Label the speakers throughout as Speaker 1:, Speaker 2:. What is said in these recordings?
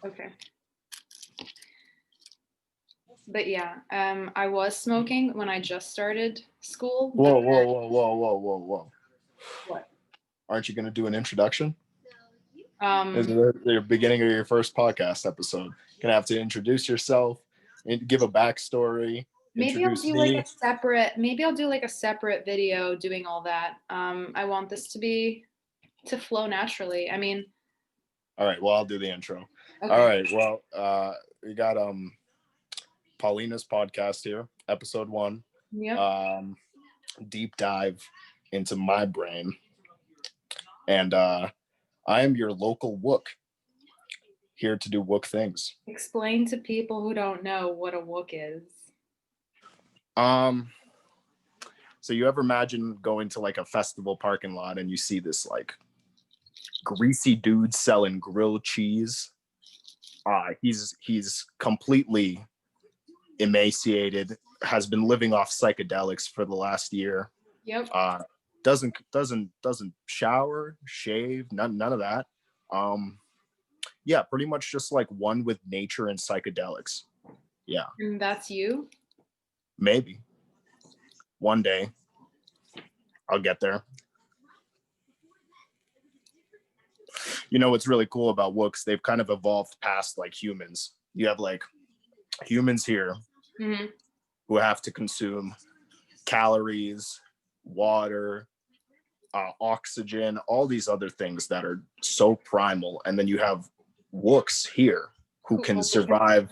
Speaker 1: Okay. But yeah, I was smoking when I just started school.
Speaker 2: Whoa,
Speaker 1: But
Speaker 2: whoa, whoa, whoa, whoa, whoa, whoa.
Speaker 1: what?
Speaker 2: Aren't you going to do an introduction? This is
Speaker 1: Um,
Speaker 2: the beginning of your first podcast episode. You're going to have to introduce yourself and give a backstory,
Speaker 1: maybe I'll
Speaker 2: introduce
Speaker 1: do like
Speaker 2: me.
Speaker 1: a separate. Maybe I'll do like a separate video doing all that. I want this to flow naturally. I mean,
Speaker 2: All right, well, I'll do the intro.
Speaker 1: okay.
Speaker 2: All right, well, we got Paulina's podcast here, episode 1.
Speaker 1: Yep.
Speaker 2: Deep dive into my brain. And I am your local wook, here to do wook things.
Speaker 1: Explain to people who don't know what a wook is.
Speaker 2: So you ever imagine going to like a festival parking lot and you see this like greasy dude selling grilled cheese? He's completely emaciated, has been living off psychedelics for the last year.
Speaker 1: Yep.
Speaker 2: Doesn't shower, shave, none of that. Yeah, pretty much just like one with nature and psychedelics. Yeah.
Speaker 1: And that's you?
Speaker 2: Maybe. One day I'll get there. You know what's really cool about wooks? They've kind of evolved past like humans. You have like humans here who have to consume calories, water, oxygen, all these other things that are so primal. And then you have wooks here who can survive.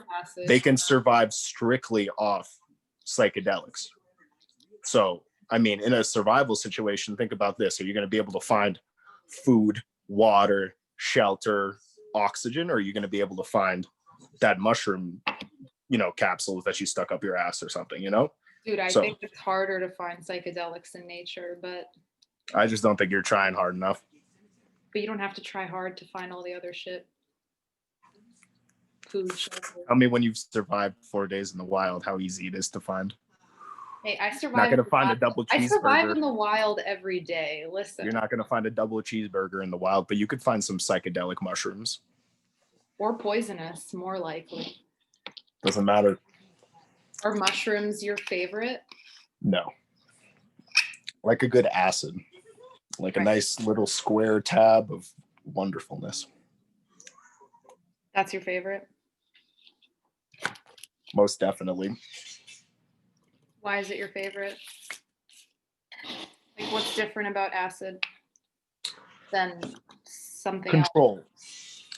Speaker 2: They can survive strictly off psychedelics. So, I mean, in a survival situation, think about this. Are you going to be able to find food, water, shelter, oxygen, or are you going to be able to find that mushroom, capsules that you stuck up your ass or something,
Speaker 1: Dude, I think it's harder to find psychedelics in nature, but
Speaker 2: I just don't think you're trying hard enough.
Speaker 1: But you don't have to try hard to find all the other shit. Food, shelter.
Speaker 2: I mean, when you've survived 4 days in the wild, how easy it is to find.
Speaker 1: Hey, I survive.
Speaker 2: Not gonna find a double cheeseburger.
Speaker 1: I survive in the wild every day. Listen.
Speaker 2: You're not gonna find a double cheeseburger in the wild, but you could find some psychedelic mushrooms.
Speaker 1: Or poisonous, more likely.
Speaker 2: Doesn't matter.
Speaker 1: Are mushrooms your favorite?
Speaker 2: No. Like a good acid. Like a nice little square tab of wonderfulness.
Speaker 1: That's your favorite?
Speaker 2: Most definitely.
Speaker 1: Why is it your favorite? Like, what's different about acid than something else?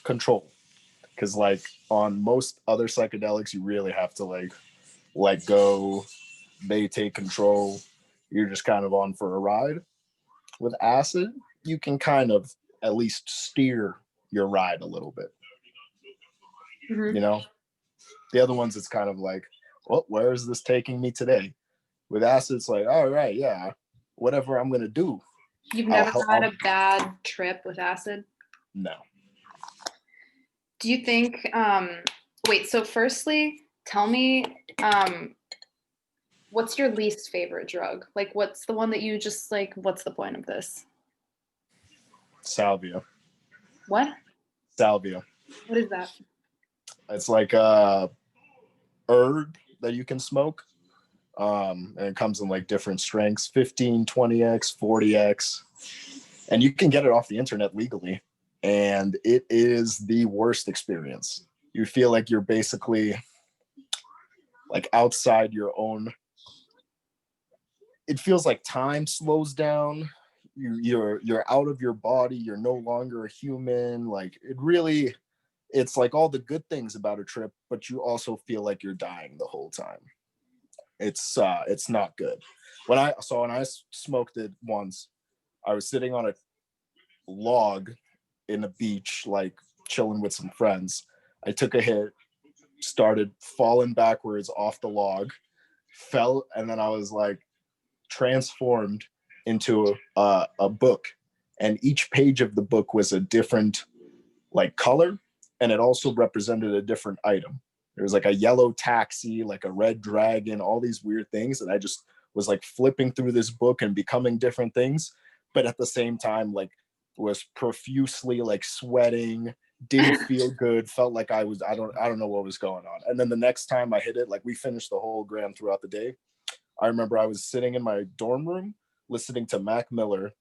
Speaker 2: Control. Because like on most other psychedelics, you really have to like let go. They take control. You're just kind of on for a ride. With acid, you can kind of at least steer your ride a little bit.
Speaker 1: Mm-hmm.
Speaker 2: The other ones, it's kind of like, well, where is this taking me today? With acid, it's like, all right, yeah, whatever I'm going to do.
Speaker 1: You've never had a bad trip with acid?
Speaker 2: No.
Speaker 1: Do you think, so firstly, tell me, what's your least favorite drug? Like, what's the one that you just like, what's the point of this?
Speaker 2: Salvia.
Speaker 1: What?
Speaker 2: Salvia.
Speaker 1: What is that?
Speaker 2: It's like a herb that you can smoke. And it comes in like different strengths, 15, 20x, 40x. And you can get it off the internet legally. And it is the worst experience. You feel like you're basically like outside your own. It feels like time slows down. You're out of your body. You're no longer a human. Like it's like all the good things about a trip, but you also feel like you're dying the whole time. It's not good. When I smoked it once, I was sitting on a log in a beach, like chilling with some friends. I took a hit, started falling backwards off the log, fell, and then I was like transformed into a book. And each page of the book was a different like color, and it also represented a different item. There was like a yellow taxi, like a red dragon, all these weird things. And I just was like flipping through this book and becoming different things. But at the same time, like was profusely like sweating, didn't feel good, felt like I don't know what was going on. And then the next time I hit it, like we finished the whole gram throughout the day. I remember I was sitting in my dorm room listening to Mac Miller,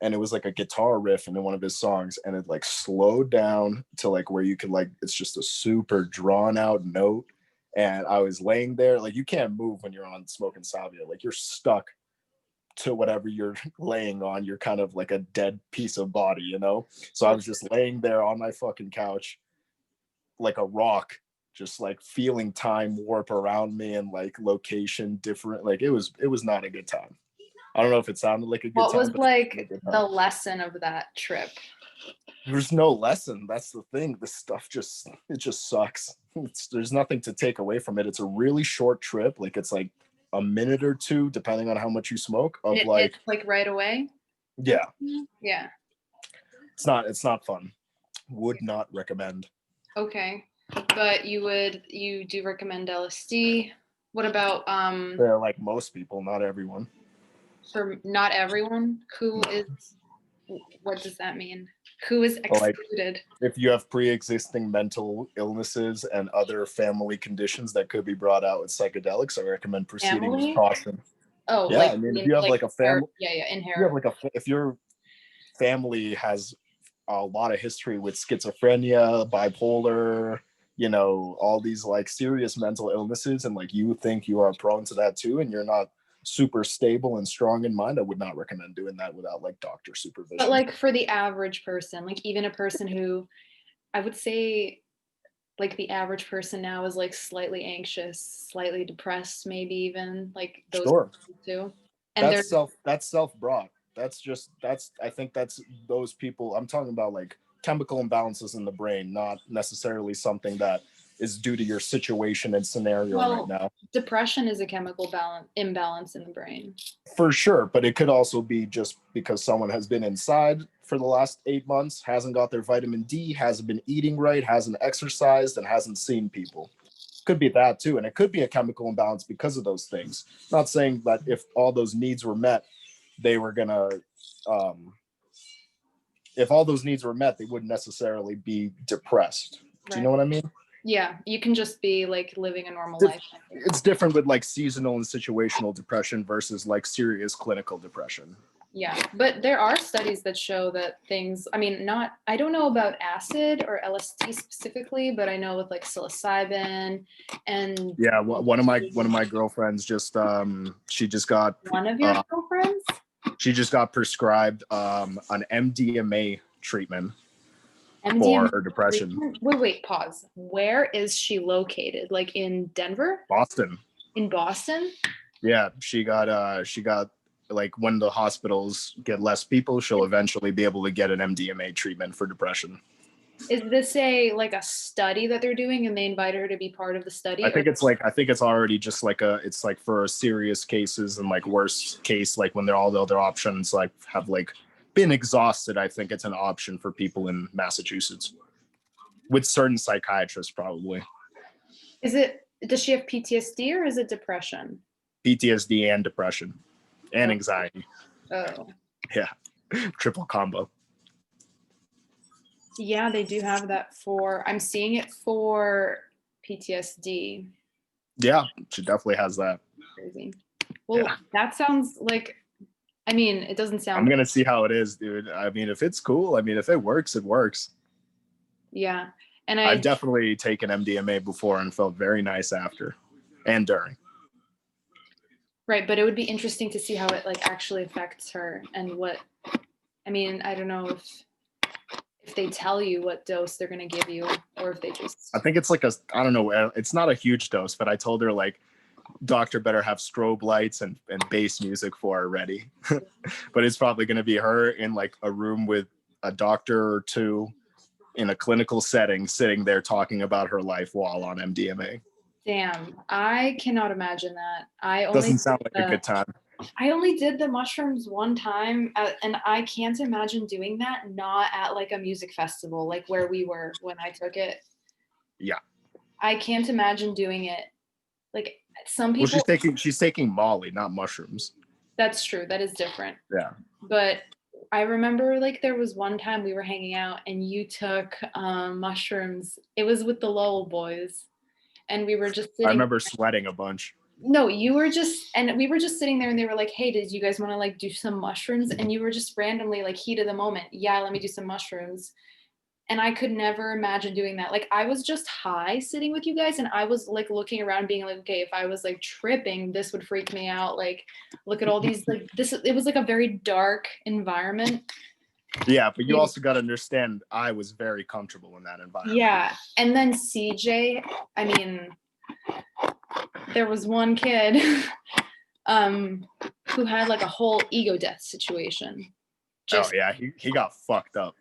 Speaker 2: and it was like a guitar riff in one of his songs, and it like slowed down to like where you could like, it's just a super drawn out note. And I was laying there, like you can't move when you're on smoking salvia, like you're stuck to whatever you're laying on. You're kind of like a dead piece of body, you know? So I was just laying there on my fucking couch like a rock, just like feeling time warp around me and like location different. Like it was not a good time. I don't know if it sounded like a good
Speaker 1: What
Speaker 2: time,
Speaker 1: was
Speaker 2: but
Speaker 1: like the lesson of that trip?
Speaker 2: there's no lesson. That's the thing. This stuff just sucks. There's nothing to take away from it. It's a really short trip. Like it's like a minute or two, depending on how much you smoke. Of
Speaker 1: It's like right away.
Speaker 2: yeah,
Speaker 1: Yeah.
Speaker 2: it's not fun. Would not recommend.
Speaker 1: Okay. But you do recommend LSD. What about
Speaker 2: They're like most people, not everyone.
Speaker 1: for not everyone? Who is, what does that mean? Who is
Speaker 2: Like
Speaker 1: excluded?
Speaker 2: if you have pre-existing mental illnesses and other family conditions that could be brought out with psychedelics, I recommend proceeding with
Speaker 1: Family?
Speaker 2: caution.
Speaker 1: Oh,
Speaker 2: Yeah,
Speaker 1: like
Speaker 2: I mean, if you have like a family,
Speaker 1: yeah,
Speaker 2: you have
Speaker 1: inherit.
Speaker 2: like if your family has a lot of history with schizophrenia, bipolar, all these like serious mental illnesses, and like you think you are prone to that too, and you're not super stable and strong in mind, I would not recommend doing that without like doctor
Speaker 1: But
Speaker 2: supervision.
Speaker 1: like for the average person, like even a person who I would say like the average person now is like slightly anxious, slightly depressed, maybe even like those
Speaker 2: Sure.
Speaker 1: people too. And they're
Speaker 2: That's self-brought. That's I think that's those people. I'm talking about like chemical imbalances in the brain, not necessarily something that is due to your situation and scenario right
Speaker 1: well,
Speaker 2: now.
Speaker 1: depression is a chemical imbalance in the brain.
Speaker 2: For sure, but it could also be just because someone has been inside for the last 8 months, hasn't got their vitamin D, hasn't been eating right, hasn't exercised, and hasn't seen people. Could be that too, and it could be a chemical imbalance because of those things. Not saying that if all those needs were met, they were gonna if all those needs were met, they wouldn't necessarily be depressed. Do you know
Speaker 1: Right.
Speaker 2: what I mean?
Speaker 1: Yeah, you can just be like living a normal life.
Speaker 2: It's different with like seasonal and situational depression versus like serious clinical depression.
Speaker 1: Yeah, but there are studies that show that things, I mean, not, I don't know about acid or LSD specifically, but I know with like psilocybin and
Speaker 2: Yeah, one of my girlfriends just she just got
Speaker 1: one of your girlfriends?
Speaker 2: she just got prescribed an MDMA treatment for
Speaker 1: MDMA
Speaker 2: her depression.
Speaker 1: treatment? Wait, pause. Where is she located? Like in Denver?
Speaker 2: Boston.
Speaker 1: In Boston?
Speaker 2: Yeah, she got like when the hospitals get less people, she'll eventually be able to get an MDMA treatment for depression.
Speaker 1: Is this like a study that they're doing and they invited her to be part of the study?
Speaker 2: I think it's already just like it's like for serious cases and like worst case, like when they're all the other options like have like been exhausted. I think it's an option for people in Massachusetts with certain psychiatrists probably.
Speaker 1: Does she have PTSD or is it depression?
Speaker 2: PTSD and depression and anxiety.
Speaker 1: Oh.
Speaker 2: Yeah. Triple combo.
Speaker 1: Yeah, they do have that I'm seeing it for PTSD.
Speaker 2: Yeah, she definitely has that.
Speaker 1: Crazy. Well, that sounds like, I mean, it doesn't sound.
Speaker 2: I'm gonna see how it is, dude. I mean, if it's cool, I mean, if it works, it works.
Speaker 1: Yeah. And
Speaker 2: I've definitely taken MDMA before and felt very nice after and during.
Speaker 1: Right, but it would be interesting to see how it like actually affects her and I mean, I don't know if they tell you what dose they're going to give you or if they just.
Speaker 2: I think it's like I don't know, it's not a huge dose, but I told her like doctor better have strobe lights and bass music for her ready. But it's probably going to be her in like a room with a doctor or two in a clinical setting sitting there talking about her life while on MDMA.
Speaker 1: Damn, I cannot imagine that.
Speaker 2: Doesn't sound like a good time.
Speaker 1: I only did the mushrooms one time and I can't imagine doing that not at like a music festival like where we were when I took it.
Speaker 2: Yeah.
Speaker 1: I can't imagine doing it. Like some people.
Speaker 2: Well, she's taking Molly, not mushrooms.
Speaker 1: That's true. That is different.
Speaker 2: Yeah.
Speaker 1: But I remember like there was one time we were hanging out and you took mushrooms. It was with the Lowell boys, and we were just
Speaker 2: I
Speaker 1: sitting.
Speaker 2: remember sweating a bunch.
Speaker 1: No, you were just, and we were just sitting there and they were like, hey, did you guys want to like do some mushrooms? And you were just randomly like, heat of the moment, yeah, let me do some mushrooms. And I could never imagine doing that. Like I was just high sitting with you guys and I was like looking around being like, okay, if I was like tripping, this would freak me out. Like, look at all these, like this, it was like a very dark environment.
Speaker 2: Yeah, but you also got to understand, I was very comfortable in that environment.
Speaker 1: Yeah. And then CJ, I mean, there was one kid who had like a whole ego death situation.
Speaker 2: Oh yeah, he got fucked up.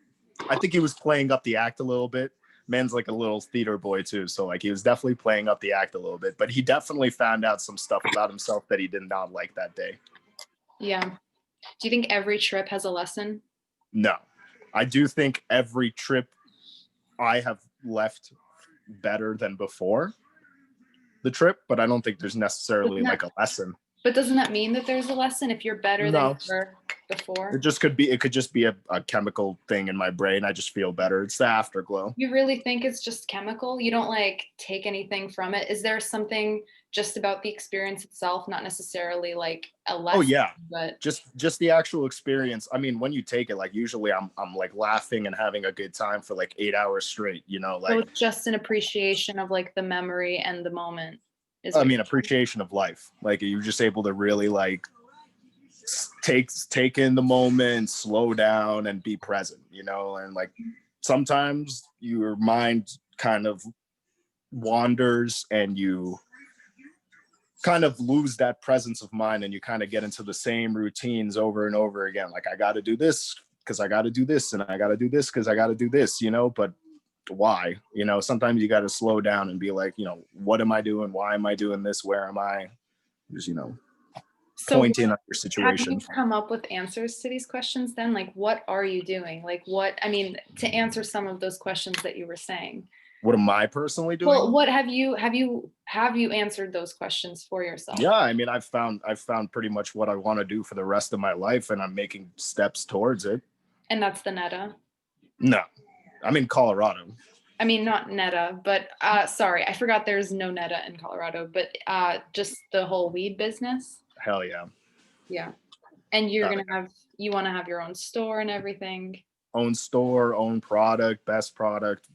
Speaker 2: I think he was playing up the act a little bit. Man's like a little theater boy too, so like he was definitely playing up the act a little bit, but he definitely found out some stuff about himself that he did not like that day.
Speaker 1: Yeah. Do you think every trip has a lesson?
Speaker 2: No. I do think every trip I have left better than before the trip, but I don't think there's necessarily like a lesson.
Speaker 1: But doesn't that mean that there's a lesson if you're better than you were before?
Speaker 2: It could just be a chemical thing in my brain. I just feel better. It's the afterglow.
Speaker 1: You really think it's just chemical? You don't like take anything from it? Is there something just about the experience itself, not necessarily like a lesson?
Speaker 2: Oh yeah,
Speaker 1: but
Speaker 2: just the actual experience. I mean, when you take it, like usually I'm like laughing and having a good time for like 8 hours straight, you know, like
Speaker 1: so it's just an appreciation of like the memory and the moment.
Speaker 2: I mean, appreciation of life. Like you're just able to really like take in the moment, slow down, and be present, you know. And like sometimes your mind kind of wanders and you kind of lose that presence of mind and you kind of get into the same routines over and over again. Like I got to do this because I got to do this, and I got to do this because I got to do this, you know. But why? You know, sometimes you got to slow down and be like, you know, what am I doing? Why am I doing this? Where am I? Just, you know, point in on your situation.
Speaker 1: Have you come up with answers to these questions then? Like, what are you doing? Like, what, I mean, to answer some of those questions that you were saying.
Speaker 2: What am I personally doing?
Speaker 1: Well, what have you answered those questions for yourself?
Speaker 2: Yeah, I mean, I've found pretty much what I want to do for the rest of my life, and I'm making steps towards it.
Speaker 1: And that's the netta?
Speaker 2: No, I'm in Colorado.
Speaker 1: I mean, not netta, but sorry, I forgot there's no netta in Colorado, but just the whole weed business.
Speaker 2: Hell yeah.
Speaker 1: Yeah. And you're you want to have your own store and everything.
Speaker 2: Own store, own product, best product.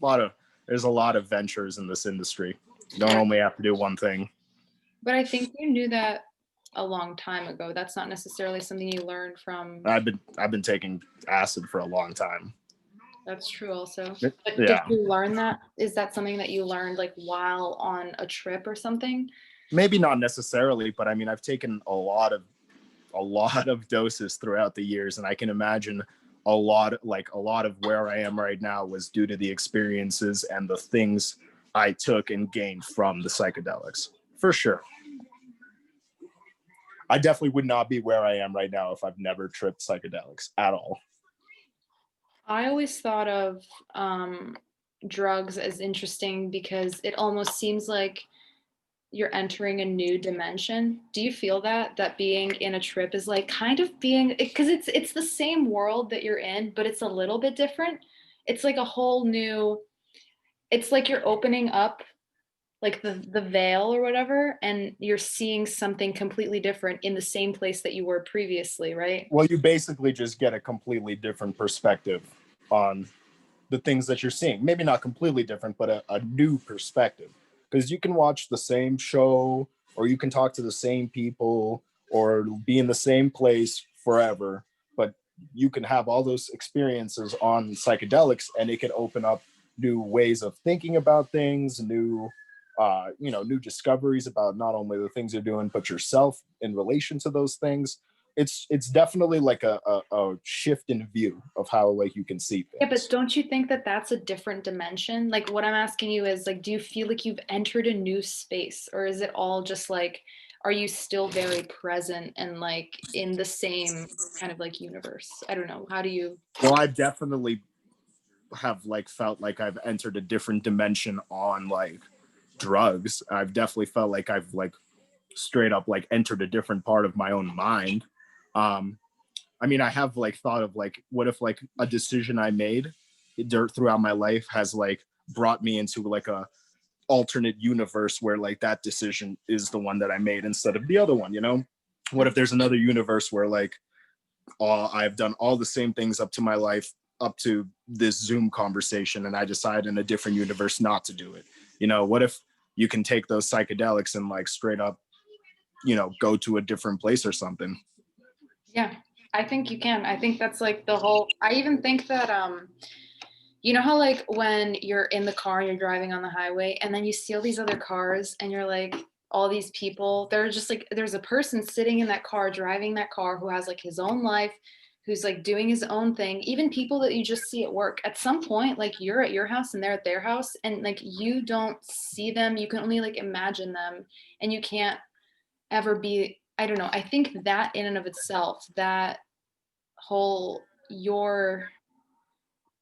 Speaker 2: There's a lot of ventures in this industry. You don't only have to do one thing.
Speaker 1: But I think you knew that a long time ago. That's not necessarily something you learned from.
Speaker 2: I've been taking acid for a long time.
Speaker 1: That's true also.
Speaker 2: Yeah.
Speaker 1: But did you learn that? Is that something that you learned like while on a trip or something?
Speaker 2: Maybe not necessarily, but I mean, I've taken a lot of doses throughout the years, and I can imagine a lot of where I am right now was due to the experiences and the things I took and gained from the psychedelics, for sure. I definitely would not be where I am right now if I've never tripped psychedelics at all.
Speaker 1: I always thought of drugs as interesting because it almost seems like you're entering a new dimension. Do you feel that being in a trip is like kind of being, because it's the same world that you're in, but it's a little bit different. It's like a whole new, it's like you're opening up like the veil or whatever, and you're seeing something completely different in the same place that you were previously, right?
Speaker 2: Well, you basically just get a completely different perspective on the things that you're seeing. Maybe not completely different, but a new perspective. Because you can watch the same show, or you can talk to the same people, or be in the same place forever, but you can have all those experiences on psychedelics, and it can open up new ways of thinking about things, new discoveries about not only the things you're doing, but yourself in relation to those things. It's definitely like a shift in view of how like you can see things.
Speaker 1: Yeah, but don't you think that that's a different dimension? Like what I'm asking you is like, do you feel like you've entered a new space, or is it all just like, are you still very present and like in the same kind of like universe? I don't know. How do you?
Speaker 2: Well, I definitely have like felt like I've entered a different dimension on like drugs. I've definitely felt like I've like straight up like entered a different part of my own mind. I mean, I have like thought of like, what if like a decision I made throughout my life has like brought me into like a alternate universe where like that decision is the one that I made instead of the other one, you know? What if there's another universe where like I've done all the same things up to my life, up to this Zoom conversation, and I decide in a different universe not to do it? You know, what if you can take those psychedelics and like straight up, you know, go to a different place or something?
Speaker 1: Yeah, I think you can. I think that's like the whole, I even think that you know how like when you're in the car and you're driving on the highway and then you see all these other cars and you're like, all these people, they're just like, there's a person sitting in that car driving that car who has like his own life, who's like doing his own thing. Even people that you just see at work, at some point like you're at your house and they're at their house and like you don't see them, you can only like imagine them, and you can't ever be, I don't know, I think that in and of itself, that whole, your,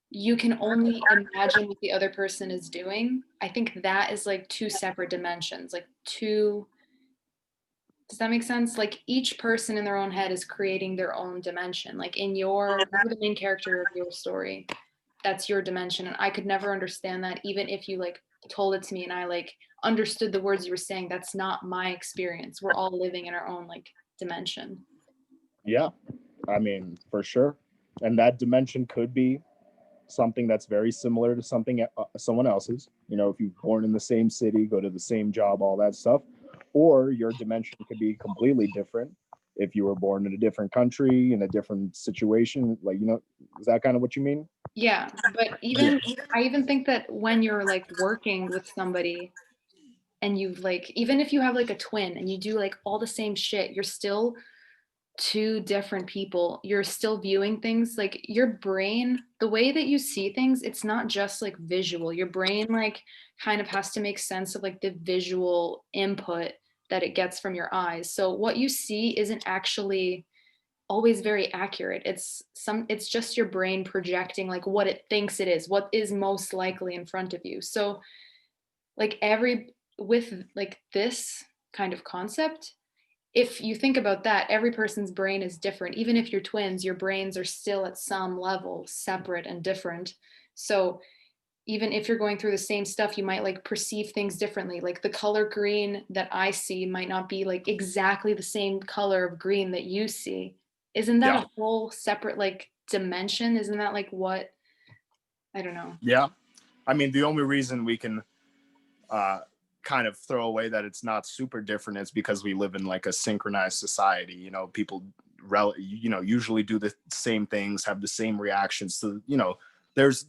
Speaker 1: you can only imagine what the other person is doing. I think that is like two separate dimensions, like two, does that make sense? Like each person in their own head is creating their own dimension. Like in your, you're the main character of your story. That's your dimension. And I could never understand that, even if you like told it to me and I like understood the words you were saying. That's not my experience. We're all living in our own like dimension.
Speaker 2: Yeah, I mean, for sure. And that dimension could be something that's very similar to something someone else's. You know, if you're born in the same city, go to the same job, all that stuff. Or your dimension could be completely different if you were born in a different country, in a different situation. Like, you know, is that kind of what you mean?
Speaker 1: Yeah. But even, I even think that when you're like working with somebody and you've like, even if you have like a twin and you do like all the same shit, you're still two different people. You're still viewing things like your brain, the way that you see things, it's not just like visual. Your brain like kind of has to make sense of like the visual input that it gets from your eyes. So what you see isn't actually always very accurate. It's just your brain projecting like what it thinks it is, what is most likely in front of you. So like every, with like this kind of concept, if you think about that, every person's brain is different. Even if you're twins, your brains are still at some level separate and different. So even if you're going through the same stuff, you might like perceive things differently. Like the color green that I see might not be like exactly the same color of green that you see. Isn't that
Speaker 2: Yeah.
Speaker 1: a whole separate like dimension? Isn't that like what, I don't know.
Speaker 2: Yeah. I mean, the only reason we can uh, kind of throw away that it's not super different is because we live in like a synchronized society. You know, people, you know, usually do the same things, have the same reactions. So, you know, there's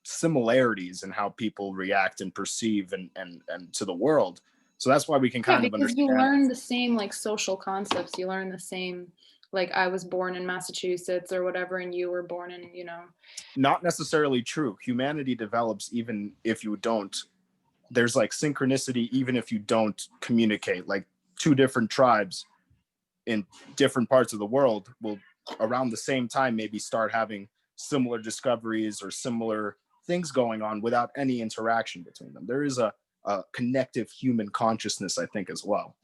Speaker 2: similarities in how people react and perceive and to the world. So that's why we can
Speaker 1: Yeah,
Speaker 2: kind of
Speaker 1: because you
Speaker 2: understand.
Speaker 1: learn the same like social concepts. You learn the same, like I was born in Massachusetts or whatever, and you were born in, you know.
Speaker 2: Not necessarily true. Humanity develops even if you don't. There's like synchronicity even if you don't communicate. Like two different tribes in different parts of the world will around the same time maybe start having similar discoveries or similar things going on without any interaction between them. There is a connective human consciousness, I think, as well.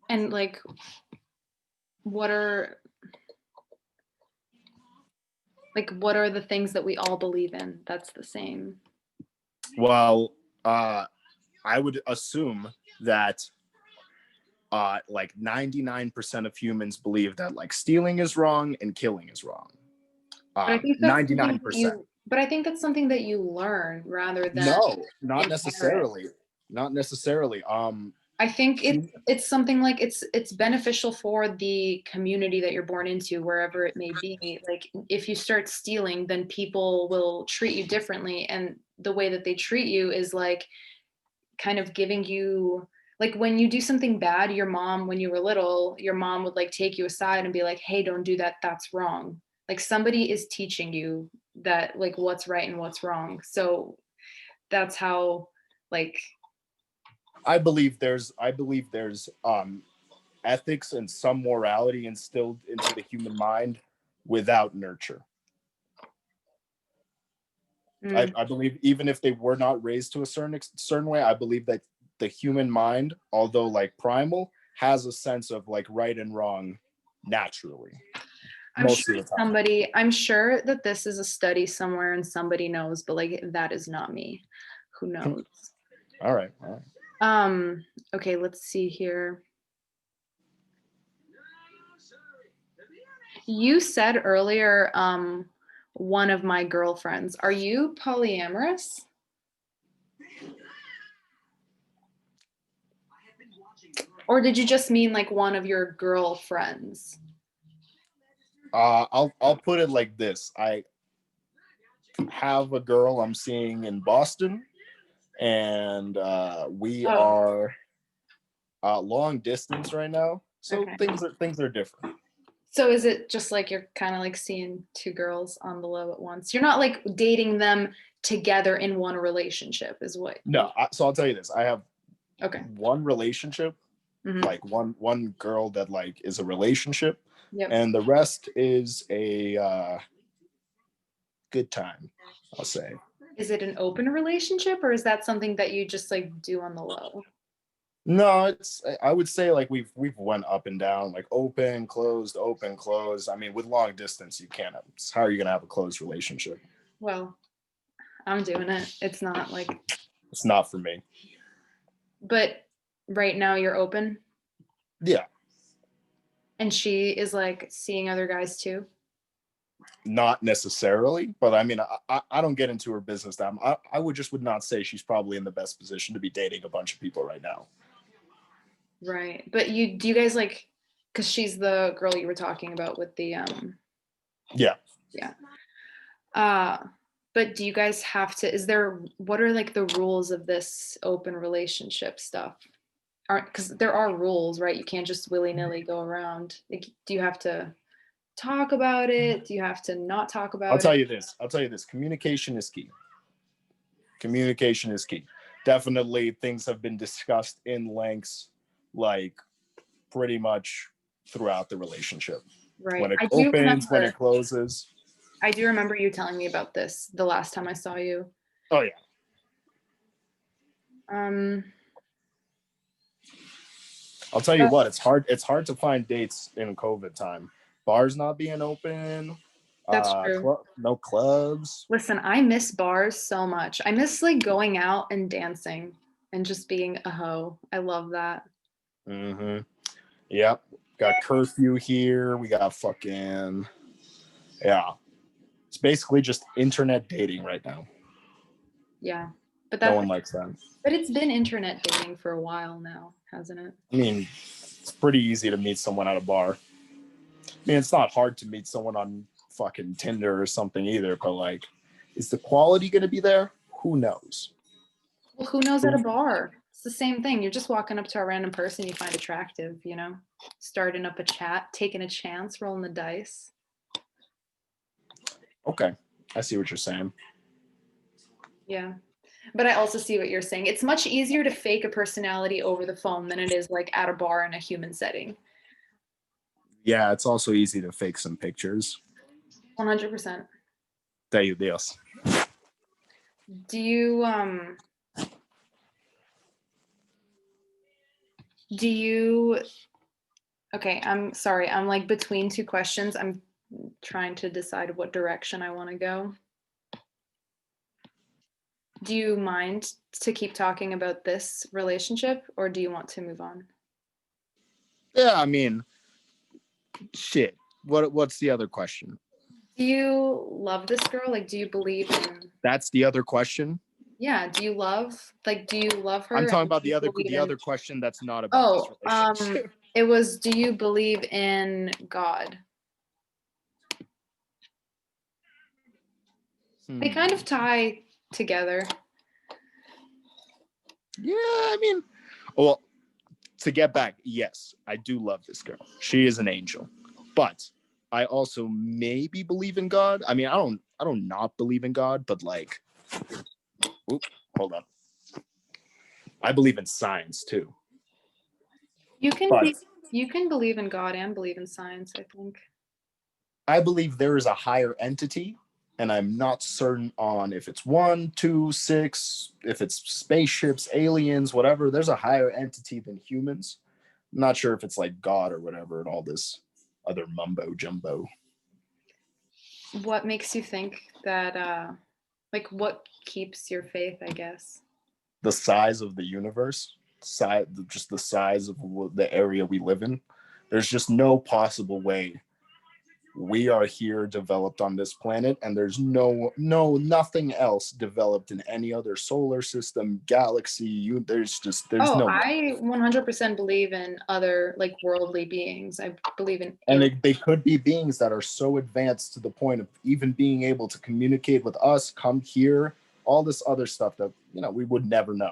Speaker 1: And like, what are, like what are the things that we all believe in that's the same?
Speaker 2: Well, I would assume that like 99% of humans believe that like stealing is wrong and killing is wrong.
Speaker 1: But I think that's something that
Speaker 2: 99%.
Speaker 1: you, but I think that's something that you learn rather than
Speaker 2: No, not
Speaker 1: inherit.
Speaker 2: necessarily. Not necessarily.
Speaker 1: I think it's something like it's beneficial for the community that you're born into, wherever it may be. Like if you start stealing, then people will treat you differently, and the way that they treat you is like kind of giving you, like when you do something bad, your mom, when you were little, your mom would like take you aside and be like, hey, don't do that, that's wrong. Like somebody is teaching you that like what's right and what's wrong. So that's how, like,
Speaker 2: I believe there's ethics and some morality instilled into the human mind without nurture.
Speaker 1: mm,
Speaker 2: I believe even if they were not raised to a certain way, I believe that the human mind, although like primal, has a sense of like right and wrong naturally.
Speaker 1: I'm
Speaker 2: Most
Speaker 1: sure
Speaker 2: of the time.
Speaker 1: somebody, I'm sure that this is a study somewhere and somebody knows, but like that is not me. Who knows?
Speaker 2: All right.
Speaker 1: Okay, let's see here. You said earlier, one of my girlfriends. Are you polyamorous? Or did you just mean like one of your girlfriends?
Speaker 2: I'll put it like this. I have a girl I'm seeing in Boston, and we are long distance right now. So
Speaker 1: Okay.
Speaker 2: things are different.
Speaker 1: So is it just like you're kind of like seeing two girls on the low at once? You're not like dating them together in one relationship, is what?
Speaker 2: No, so I'll tell you this. I have
Speaker 1: Okay.
Speaker 2: one relationship,
Speaker 1: Mhm.
Speaker 2: like one girl that like is a relationship,
Speaker 1: Yep.
Speaker 2: and the rest is a good time, I'll say.
Speaker 1: Is it an open relationship or is that something that you just like do on the low?
Speaker 2: No, it's I would say like we've went up and down, like open, closed, open, closed. I mean, with long distance, you can't have, how are you gonna have a closed relationship?
Speaker 1: Well, I'm doing it. It's not like,
Speaker 2: It's not for me.
Speaker 1: but right now you're open
Speaker 2: Yeah,
Speaker 1: and she is like seeing other guys too.
Speaker 2: not necessarily, but I mean, I don't get into her business. That I would not say she's probably in the best position to be dating a bunch of people right now.
Speaker 1: Right. But do you guys like, because she's the girl you were talking about with the
Speaker 2: Yeah.
Speaker 1: yeah. But do you guys have to, what are like the rules of this open relationship stuff? Aren't, because there are rules, right? You can't just willy-nilly go around. Like, do you have to talk about it? Do you have to not talk
Speaker 2: I'll
Speaker 1: about
Speaker 2: tell
Speaker 1: it?
Speaker 2: you this. Communication is key. Communication is key. Definitely things have been discussed in lengths, like pretty much throughout the relationship.
Speaker 1: Right.
Speaker 2: When it opens, when it closes.
Speaker 1: I do remember you telling me about this the last time I saw you.
Speaker 2: Oh yeah. I'll tell you what, it's hard to find dates in COVID time. Bars not being open.
Speaker 1: That's true.
Speaker 2: No clubs.
Speaker 1: Listen, I miss bars so much. I miss like going out and dancing and just being a hoe. I love that.
Speaker 2: Mm-hmm. Yep. Got curfew here. We got fucking, yeah. It's basically just internet dating right now.
Speaker 1: Yeah. But
Speaker 2: no one likes that.
Speaker 1: But it's been internet dating for a while now, hasn't it?
Speaker 2: I mean, it's pretty easy to meet someone at a bar. I mean, it's not hard to meet someone on fucking Tinder or something either, but like, is the quality going to be there? Who knows?
Speaker 1: Well, who knows at a bar? It's the same thing. You're just walking up to a random person you find attractive, you know, starting up a chat, taking a chance, rolling the dice.
Speaker 2: Okay. I see what you're saying.
Speaker 1: Yeah. But I also see what you're saying. It's much easier to fake a personality over the phone than it is like at a bar in a human setting.
Speaker 2: Yeah, it's also easy to fake some pictures.
Speaker 1: 100%.
Speaker 2: Tell you this.
Speaker 1: Do you okay, I'm sorry. I'm like between two questions. I'm trying to decide what direction I want to go. Do you mind to keep talking about this relationship or do you want to move on?
Speaker 2: Yeah, I mean, shit. What's the other question?
Speaker 1: Do you love this girl? Like, do you believe in?
Speaker 2: That's the other question.
Speaker 1: Yeah. Do you love her?
Speaker 2: I'm talking about the other question that's not about this relationship.
Speaker 1: It was, do you believe in God? They kind of tie together.
Speaker 2: Yeah, I mean, well, to get back, yes, I do love this girl. She is an angel. But I also maybe believe in God. I mean, I don't not believe in God, but like, hold on. I believe in science too.
Speaker 1: You can believe in God and believe in science, I think.
Speaker 2: I believe there is a higher entity, and I'm not certain on if it's 1, 2, 6, if it's spaceships, aliens, whatever. There's a higher entity than humans. I'm not sure if it's like God or whatever and all this. other mumbo jumbo.
Speaker 1: What makes you think that, like, what keeps your faith, I guess?
Speaker 2: The size of the universe, just the size of the area we live in. There's just no possible way we are here developed on this planet, and there's nothing else developed in any other solar system, galaxy. There's
Speaker 1: Oh,
Speaker 2: no way.
Speaker 1: I 100% believe in other like worldly beings. I believe in
Speaker 2: And they could be beings that are so advanced to the point of even being able to communicate with us, come here, all this other stuff that, we would never know.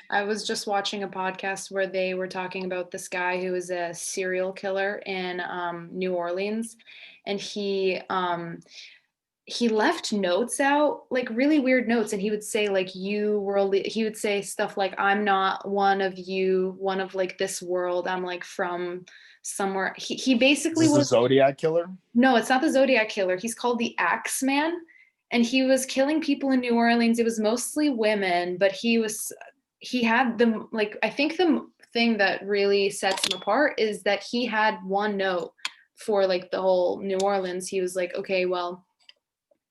Speaker 1: I was just watching a podcast where they were talking about this guy who was a serial killer in New Orleans, and he left notes out, like really weird notes, and he would say like he would say stuff like, I'm not one of you, one of like this world, I'm like from somewhere. He basically
Speaker 2: was
Speaker 1: was
Speaker 2: the Zodiac killer.
Speaker 1: No, it's not the Zodiac killer. He's called the Axe Man, and he was killing people in New Orleans. It was mostly women, but he had them, like, I think the thing that really sets him apart is that he had one note for like the whole New Orleans. He was like, okay, well,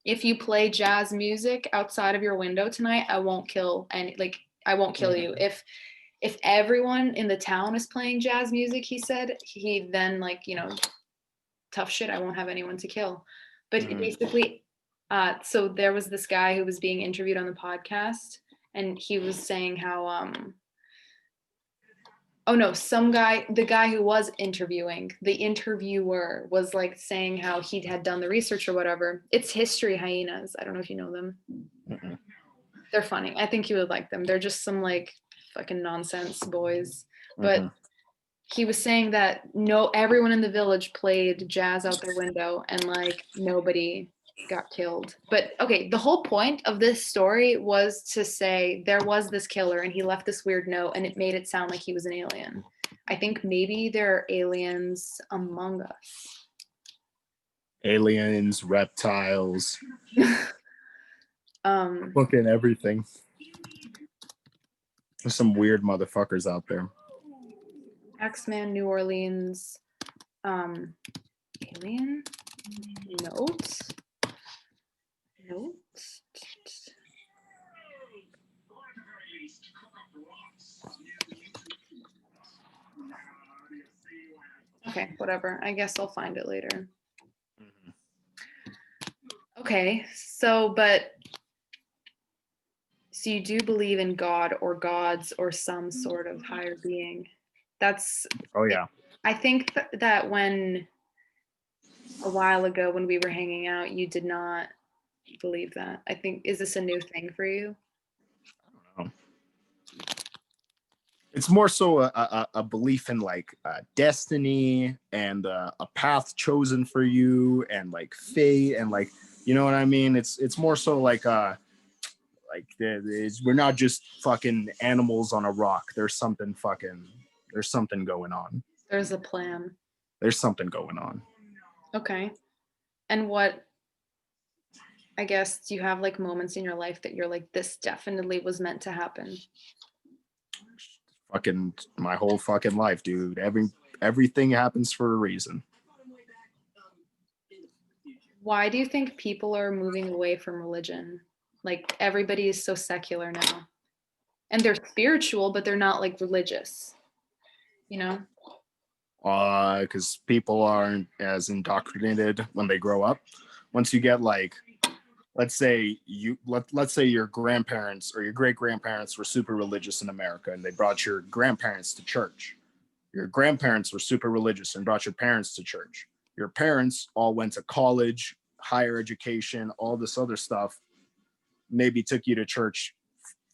Speaker 1: if you play jazz music outside of your window tonight, I won't kill you. If everyone in the town is playing jazz music, he said, he then, like, tough shit, I won't have anyone to kill. But basically, so there was this guy who was being interviewed on the podcast, and he was saying how the guy who was interviewing, the interviewer was like saying how he had done the research or whatever. It's History Hyenas. I don't know if you know them.
Speaker 2: Mm-mm.
Speaker 1: They're funny. I think you would like them. They're just some like fucking nonsense boys. But he was saying that everyone in the village played jazz out their window, and like nobody got killed. But okay, the whole point of this story was to say there was this killer and he left this weird note, and it made it sound like he was an alien. I think maybe there are aliens among us.
Speaker 2: Aliens, reptiles, fucking everything. There's some weird motherfuckers out there.
Speaker 1: Axeman, New Orleans, alien notes. Okay, whatever. I guess I'll find it later. Okay, so you do believe in God or gods or some sort of higher being. That's,
Speaker 2: oh yeah.
Speaker 1: I think that when a while ago when we were hanging out, you did not believe that. I think, is this a new thing for you?
Speaker 2: I don't know. It's more so a belief in like destiny and a path chosen for you, and like fate, and like, you know what I mean? It's more so like we're not just fucking animals on a rock. There's something going on.
Speaker 1: There's a plan.
Speaker 2: There's something going on.
Speaker 1: Okay. And what, I guess, do you have like moments in your life that you're like, this definitely was meant to happen?
Speaker 2: Fucking my whole fucking life, dude. Everything happens for a reason.
Speaker 1: Why do you think people are moving away from religion? Like, everybody is so secular now. And they're spiritual, but they're not like religious,
Speaker 2: Because people aren't as indoctrinated when they grow up. Once you get like, let's say your grandparents or your great grandparents were super religious in America, and they brought your grandparents to church. Your grandparents were super religious and brought your parents to church. Your parents all went to college, higher education, all this other stuff, maybe took you to church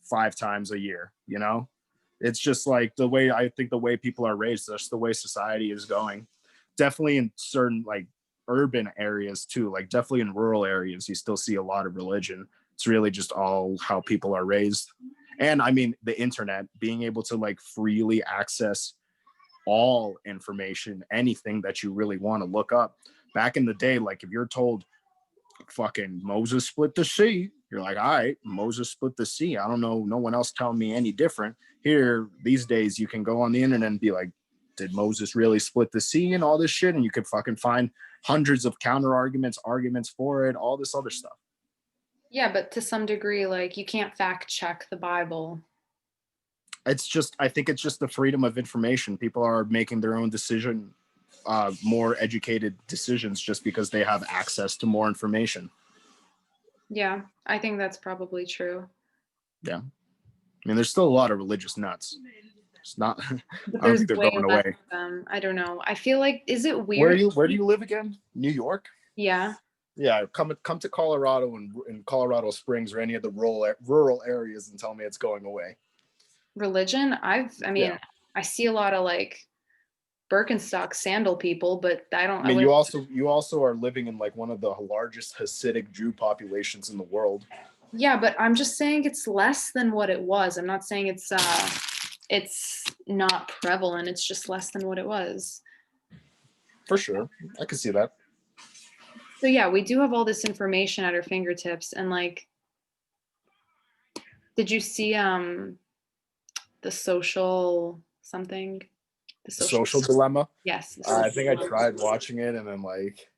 Speaker 2: 5 times a year, It's just like the way people are raised, that's the way society is going. Definitely in certain like urban areas too, like definitely in rural areas, you still see a lot of religion. It's really just all how people are raised. And I mean, the internet, being able to like freely access all information, anything that you really want to look up. Back in the day, like if you're told fucking Moses split the sea, you're like, all right, Moses split the sea. I don't know, no one else telling me any different. Here, these days, you can go on the internet and be like, did Moses really split the sea and all this shit? And you could fucking find hundreds of counter arguments for it, all this other stuff.
Speaker 1: Yeah, but to some degree, like, you can't fact check the Bible.
Speaker 2: It's just, I think it's just the freedom of information. People are making their own decision, more educated decisions just because they have access to more information.
Speaker 1: Yeah, I think that's probably true.
Speaker 2: Yeah. I mean, there's still a lot of religious nuts. It's not,
Speaker 1: But
Speaker 2: I don't
Speaker 1: there's
Speaker 2: think they're
Speaker 1: way
Speaker 2: going
Speaker 1: less
Speaker 2: away.
Speaker 1: of them. I don't know. I feel like, is it
Speaker 2: Where
Speaker 1: weird?
Speaker 2: do you live again? New York?
Speaker 1: Yeah.
Speaker 2: Yeah, come to Colorado and in Colorado Springs or any of the rural areas and tell me it's going away.
Speaker 1: Religion? I mean,
Speaker 2: Yeah.
Speaker 1: I see a lot of like Birkenstock sandal people, but I don't.
Speaker 2: I mean, you also are living in like one of the largest Hasidic Jew populations in the world.
Speaker 1: Yeah, but I'm just saying it's less than what it was. I'm not saying it's not prevalent. It's just less than what it was.
Speaker 2: For sure. I can see that.
Speaker 1: So yeah, we do have all this information at our fingertips, and like, did you see the social something? The
Speaker 2: Social Dilemma?
Speaker 1: Yes.
Speaker 2: I think I tried watching it and then like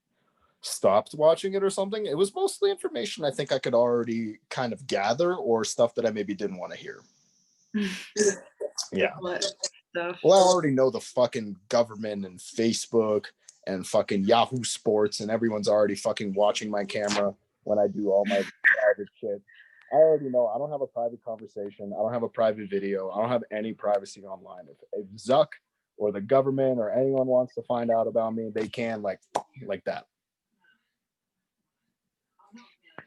Speaker 2: stopped watching it or something. It was mostly information I think I could already kind of gather or stuff that I maybe didn't want to hear. Yeah.
Speaker 1: What stuff?
Speaker 2: Well, I already know the fucking government and Facebook and fucking Yahoo Sports, and everyone's already fucking watching my camera when I do all my private shit. I already know I don't have a private conversation. I don't have a private video. I don't have any privacy online. If Zuck or the government or anyone wants to find out about me, they can, like that.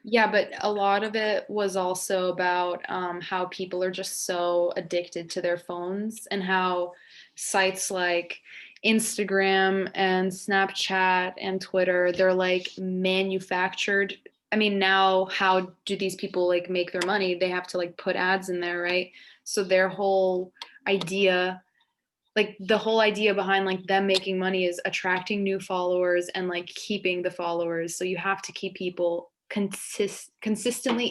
Speaker 1: Yeah, but a lot of it was also about how people are just so addicted to their phones, and how sites like Instagram and Snapchat and Twitter, they're like manufactured. I mean, now how do these people like make their money? They have to like put ads in there, right? So their whole idea, like the whole idea behind like them making money, is attracting new followers and like keeping the followers. So you have to keep people consistently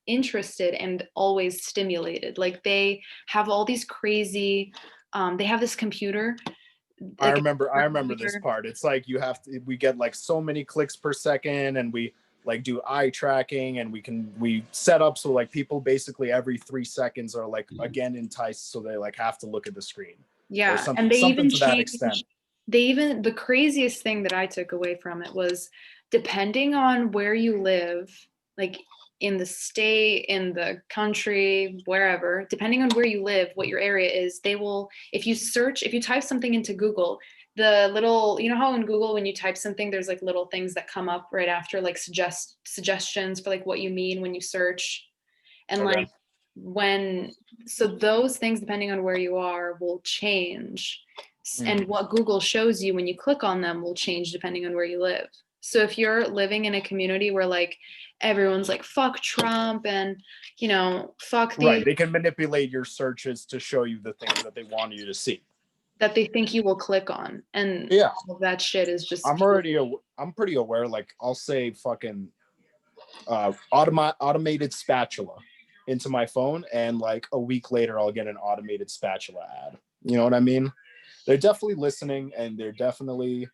Speaker 1: interested and always stimulated. Like they have all these crazy they have this computer,
Speaker 2: I
Speaker 1: like
Speaker 2: remember this part. It's like we get like so many clicks per second, and we like do eye tracking, and we set up so like people basically every 3 seconds are like again enticed, so they like have to look at the screen.
Speaker 1: Yeah,
Speaker 2: Or
Speaker 1: and they
Speaker 2: something
Speaker 1: even
Speaker 2: to that
Speaker 1: changed.
Speaker 2: extent.
Speaker 1: The craziest thing that I took away from it was, depending on where you live, like in the state, in the country, wherever, depending on where you live, what your area is, they will, if you type something into Google, the little, you know how in Google when you type something, there's like little things that come up right after, like suggestions for like what you mean when you search, and
Speaker 2: Okay.
Speaker 1: like so those things, depending on where you are, will change. And what Google shows you when you click on them will change depending on where you live. So if you're living in a community where like everyone's like fuck Trump and fuck the
Speaker 2: Right, they can manipulate your searches to show you the things that they want you to see,
Speaker 1: that they think you will click on, and
Speaker 2: yeah,
Speaker 1: all of that shit is just
Speaker 2: I'm pretty aware. Like I'll say fucking automated spatula into my phone, and like a week later I'll get an automated spatula ad. You know what I mean? They're definitely listening, and they're definitely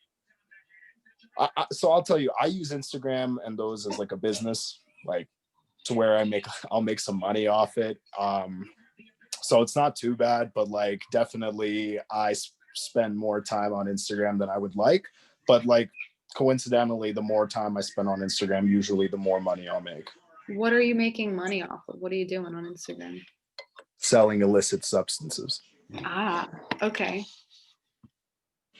Speaker 2: so I'll tell you, I use Instagram and those as like a business, like to where I'll make some money off it. So it's not too bad, but like definitely I spend more time on Instagram than I would like, but like coincidentally, the more time I spend on Instagram, usually the more money I'll make.
Speaker 1: What are you making money off of? What are you doing on Instagram?
Speaker 2: Selling illicit substances.
Speaker 1: Okay.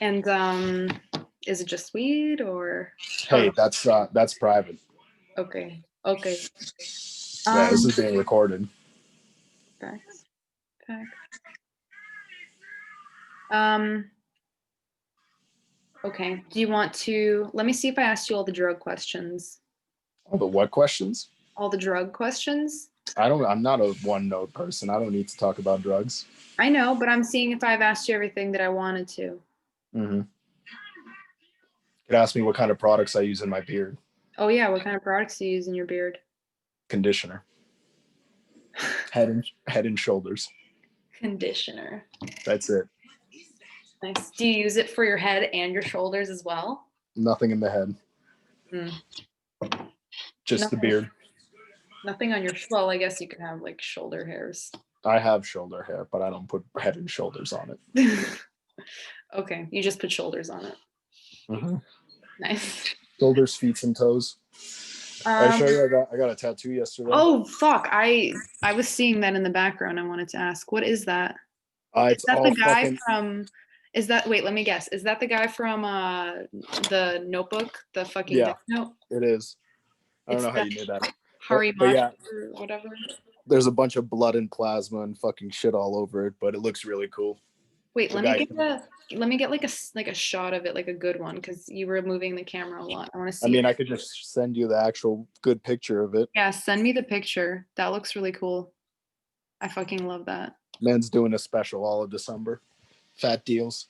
Speaker 1: And is it just weed or?
Speaker 2: Hey, that's private.
Speaker 1: Okay.
Speaker 2: Yeah, this is being recorded.
Speaker 1: Facts. Okay. Do you want to? Let me see if I asked you all the drug questions.
Speaker 2: All the what questions?
Speaker 1: All the drug questions.
Speaker 2: I'm not a one note person. I don't need to talk about drugs.
Speaker 1: I know, but I'm seeing if I've asked you everything that I wanted to.
Speaker 2: Mm-hmm. You could ask me what kind of products I use in my beard.
Speaker 1: Oh yeah, what kind of products do you use in your beard?
Speaker 2: Conditioner. Head and Shoulders.
Speaker 1: Conditioner.
Speaker 2: That's it.
Speaker 1: Nice. Do you use it for your head and your shoulders as well?
Speaker 2: Nothing in the head, just the
Speaker 1: Nothing.
Speaker 2: beard.
Speaker 1: Nothing on your, well, I guess you could have like shoulder hairs.
Speaker 2: I have shoulder hair, but I don't put head and shoulders on it.
Speaker 1: Okay, you just put shoulders on it.
Speaker 2: Mm-hmm.
Speaker 1: Nice.
Speaker 2: Shoulders, feet, and toes. I show you. I got a tattoo yesterday.
Speaker 1: Oh fuck! I was seeing that in the background. I wanted to ask, what is that?
Speaker 2: It's
Speaker 1: Is that
Speaker 2: all
Speaker 1: the guy
Speaker 2: fucking.
Speaker 1: from? Is that, wait? Let me guess. Is that the guy from the Notebook? The fucking
Speaker 2: Yeah,
Speaker 1: Death Note?
Speaker 2: it is. I don't
Speaker 1: It's
Speaker 2: know how
Speaker 1: the
Speaker 2: you knew that.
Speaker 1: Hari
Speaker 2: But yeah,
Speaker 1: or whatever.
Speaker 2: there's a bunch of blood and plasma and fucking shit all over it, but it looks really cool.
Speaker 1: Wait,
Speaker 2: The
Speaker 1: let me
Speaker 2: guy-
Speaker 1: get like a shot of it, like a good one, because you were moving the camera a lot. I want to see.
Speaker 2: I mean,
Speaker 1: it.
Speaker 2: I could just send you the actual good picture of it.
Speaker 1: Yeah, send me the picture. That looks really cool. I fucking love that.
Speaker 2: Man's doing a special all of December. Fat deals.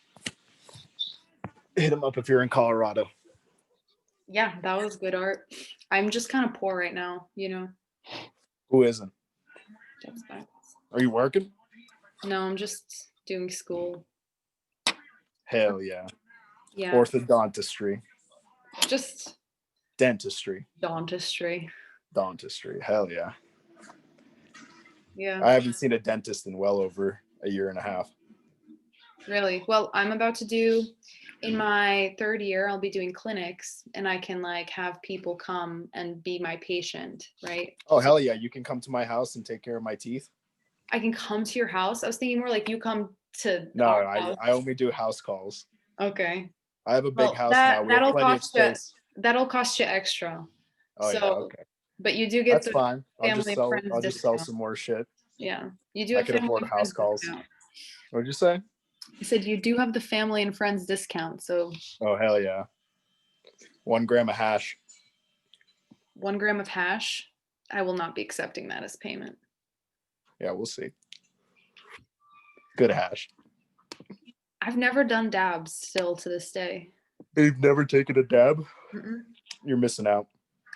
Speaker 2: Hit him up if you're in Colorado.
Speaker 1: Yeah, that was good art. I'm just kind of poor right now,
Speaker 2: Who isn't?
Speaker 1: That's fine.
Speaker 2: Are you working?
Speaker 1: No, I'm just doing school.
Speaker 2: Hell yeah.
Speaker 1: Yeah.
Speaker 2: Orthodontistry.
Speaker 1: Just
Speaker 2: Dentistry.
Speaker 1: dentistry.
Speaker 2: Dentistry. Hell yeah.
Speaker 1: Yeah.
Speaker 2: I haven't seen a dentist in well over a year and a half.
Speaker 1: Really? Well, I'm about to do, in my third year, I'll be doing clinics, and I can like have people come and be my patient, right?
Speaker 2: Oh, hell yeah. You can come to my house and take care of my teeth.
Speaker 1: I can come to your house. I was thinking more like you come to
Speaker 2: No,
Speaker 1: our house.
Speaker 2: I only do house calls.
Speaker 1: Okay.
Speaker 2: I have a big
Speaker 1: Well,
Speaker 2: house now. We have
Speaker 1: that'll
Speaker 2: plenty of
Speaker 1: cost you,
Speaker 2: space.
Speaker 1: that'll cost you extra.
Speaker 2: Oh,
Speaker 1: So,
Speaker 2: yeah. Okay.
Speaker 1: but you do get
Speaker 2: That's
Speaker 1: the
Speaker 2: fine.
Speaker 1: family and friends
Speaker 2: I'll just sell
Speaker 1: discount.
Speaker 2: some more shit.
Speaker 1: Yeah. You do
Speaker 2: I
Speaker 1: have
Speaker 2: can
Speaker 1: family
Speaker 2: afford
Speaker 1: and
Speaker 2: house
Speaker 1: friends
Speaker 2: calls.
Speaker 1: discount.
Speaker 2: What'd you say?
Speaker 1: I said you do have the family and friends discount, so.
Speaker 2: Oh, hell yeah. 1 gram of hash.
Speaker 1: 1 gram of hash, I will not be accepting that as payment.
Speaker 2: Yeah, we'll see. Good hash.
Speaker 1: I've never done dabs still to this day.
Speaker 2: You've never taken a dab?
Speaker 1: Mm-mm.
Speaker 2: You're missing out.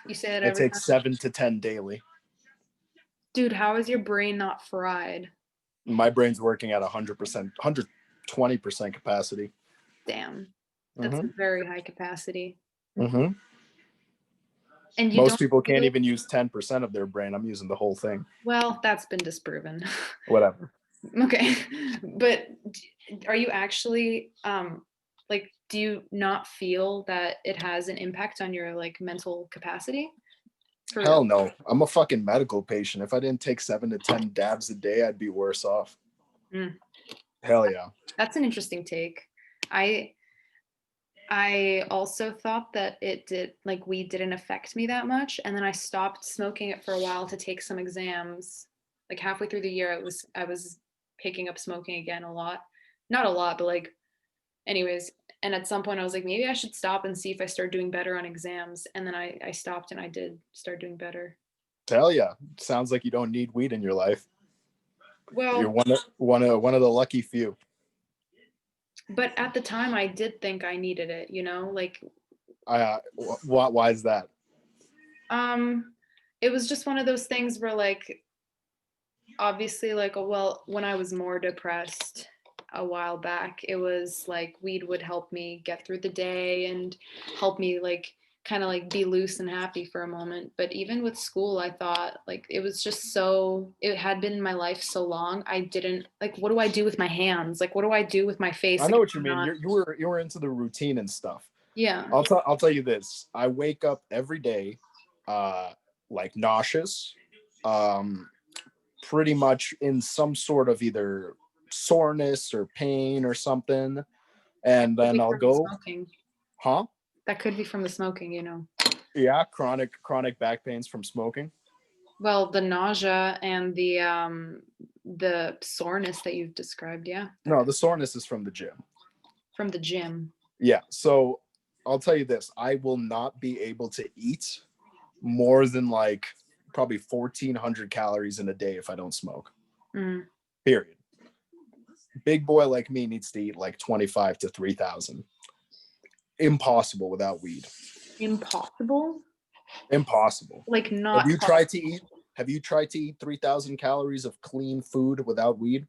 Speaker 1: You say that
Speaker 2: It
Speaker 1: every
Speaker 2: takes
Speaker 1: time.
Speaker 2: 7 to 10 daily.
Speaker 1: Dude, how is your brain not fried?
Speaker 2: My brain's working at 100%, 120% capacity.
Speaker 1: Damn. That's a very high capacity.
Speaker 2: Mm-hmm.
Speaker 1: And you
Speaker 2: Most
Speaker 1: don't
Speaker 2: people can't
Speaker 1: feel-
Speaker 2: even use 10% of their brain. I'm using the whole thing.
Speaker 1: Well, that's been disproven.
Speaker 2: Whatever.
Speaker 1: Okay. But are you actually like, do you not feel that it has an impact on your like mental capacity? For
Speaker 2: Hell
Speaker 1: real?
Speaker 2: no. I'm a fucking medical patient. If I didn't take 7 to 10 dabs a day, I'd be worse off.
Speaker 1: Mm.
Speaker 2: Hell yeah.
Speaker 1: That's an interesting take. I also thought that it did, like, weed didn't affect me that much, and then I stopped smoking it for a while to take some exams. Like halfway through the year, I was picking up smoking again a lot, not a lot, but like, anyways. And at some point, I was like, maybe I should stop and see if I start doing better on exams. And then I stopped, and I did start doing better.
Speaker 2: Hell yeah. Sounds like you don't need weed in your life.
Speaker 1: Well,
Speaker 2: You're one of the lucky few.
Speaker 1: but at the time, I did think I needed it. Like.
Speaker 2: Why is that?
Speaker 1: It was just one of those things where, like, obviously, like, well, when I was more depressed a while back, it was like weed would help me get through the day and help me like kind of like be loose and happy for a moment. But even with school, I thought like it was just so, it had been in my life so long. I didn't like, what do I do with my hands? Like, what do I do with my face?
Speaker 2: I
Speaker 1: Like,
Speaker 2: know what you mean.
Speaker 1: not-
Speaker 2: You were into the routine and stuff.
Speaker 1: Yeah.
Speaker 2: I'll tell you this. I wake up every day, like nauseous, pretty much in some sort of either soreness or pain or something, and then I'll go,
Speaker 1: smoking.
Speaker 2: huh?
Speaker 1: That could be from the smoking,
Speaker 2: Yeah, chronic back pains from smoking.
Speaker 1: Well, the nausea and the soreness that you've described, yeah.
Speaker 2: No, the soreness is from the gym.
Speaker 1: From the gym.
Speaker 2: Yeah, so I'll tell you this. I will not be able to eat more than like probably 1,400 calories in a day if I don't smoke.
Speaker 1: Mm.
Speaker 2: Period. Big boy like me needs to eat like 25 to 3,000. Impossible without weed.
Speaker 1: Impossible?
Speaker 2: Impossible.
Speaker 1: Like not.
Speaker 2: Have you tried to eat 3,000 calories of clean food without weed?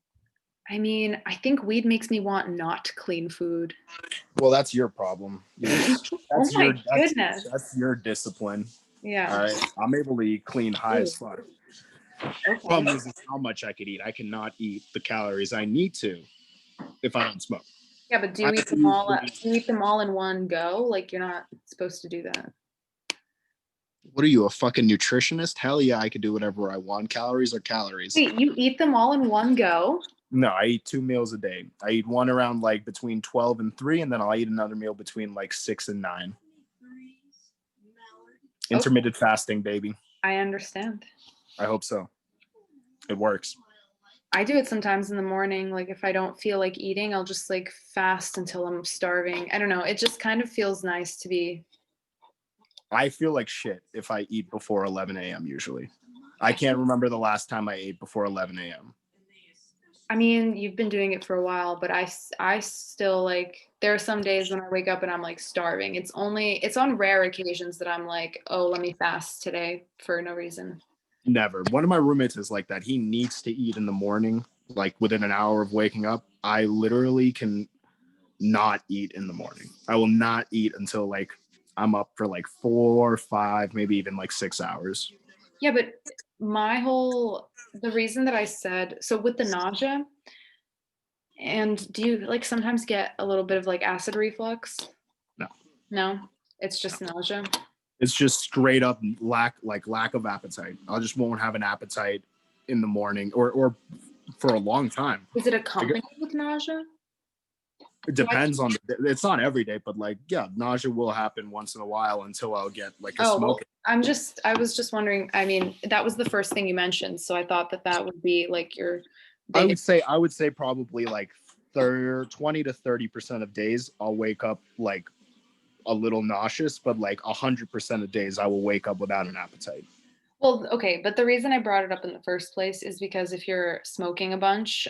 Speaker 1: I mean, I think weed makes me want not clean food.
Speaker 2: Well, that's your problem.
Speaker 1: Oh
Speaker 2: That's
Speaker 1: my
Speaker 2: your
Speaker 1: goodness.
Speaker 2: that's your discipline. All
Speaker 1: Yeah.
Speaker 2: right, I'm able to eat clean high
Speaker 1: Ooh,
Speaker 2: as fuck.
Speaker 1: okay.
Speaker 2: Problem is how much I could eat. I cannot eat the calories I need to if I don't smoke.
Speaker 1: Yeah, but do
Speaker 2: I
Speaker 1: you eat
Speaker 2: have to
Speaker 1: them all
Speaker 2: usually,
Speaker 1: do you eat them all in one go? Like you're not supposed to do that.
Speaker 2: what are you, a fucking nutritionist? Hell yeah, I could do whatever I want. Calories are calories.
Speaker 1: Wait, you eat them all in one go?
Speaker 2: No, I eat 2 meals a day. I eat one around like between 12 and 3, and then I'll eat another meal between like 6 and 9.
Speaker 1: Okay,
Speaker 2: Intermittent fasting, baby.
Speaker 1: I understand.
Speaker 2: I hope so. It works.
Speaker 1: I do it sometimes in the morning. Like if I don't feel like eating, I'll just like fast until I'm starving. I don't know. It just kind of feels nice to be.
Speaker 2: I feel like shit if I eat before 11 a.m. usually. I can't remember the last time I ate before 11 a.m.
Speaker 1: I mean, you've been doing it for a while, but I still like, there are some days when I wake up and I'm like starving. It's on rare occasions that I'm like, oh, let me fast today for no reason.
Speaker 2: Never. One of my roommates is like that. He needs to eat in the morning, like within an hour of waking up. I literally can not eat in the morning. I will not eat until like I'm up for like 4, 5, maybe even like 6 hours.
Speaker 1: Yeah, but the reason that I said, so with the nausea, and do you like sometimes get a little bit of like acid reflux?
Speaker 2: No,
Speaker 1: No, it's
Speaker 2: no.
Speaker 1: just nausea.
Speaker 2: It's just straight up lack of appetite. I just won't have an appetite in the morning or for a long time.
Speaker 1: Is it
Speaker 2: Like,
Speaker 1: accompanied with nausea?
Speaker 2: it depends on it's not every day, but like yeah, nausea will happen once in a while until I'll get like a
Speaker 1: Oh, well,
Speaker 2: smoke.
Speaker 1: I was just wondering. I mean, that was the first thing you mentioned, so I thought that that would be like your biggest.
Speaker 2: I would say probably like 20 to 30% of days I'll wake up like a little nauseous, but like 100% of days I will wake up without an appetite.
Speaker 1: Well, okay, but the reason I brought it up in the first place is because if you're smoking a bunch,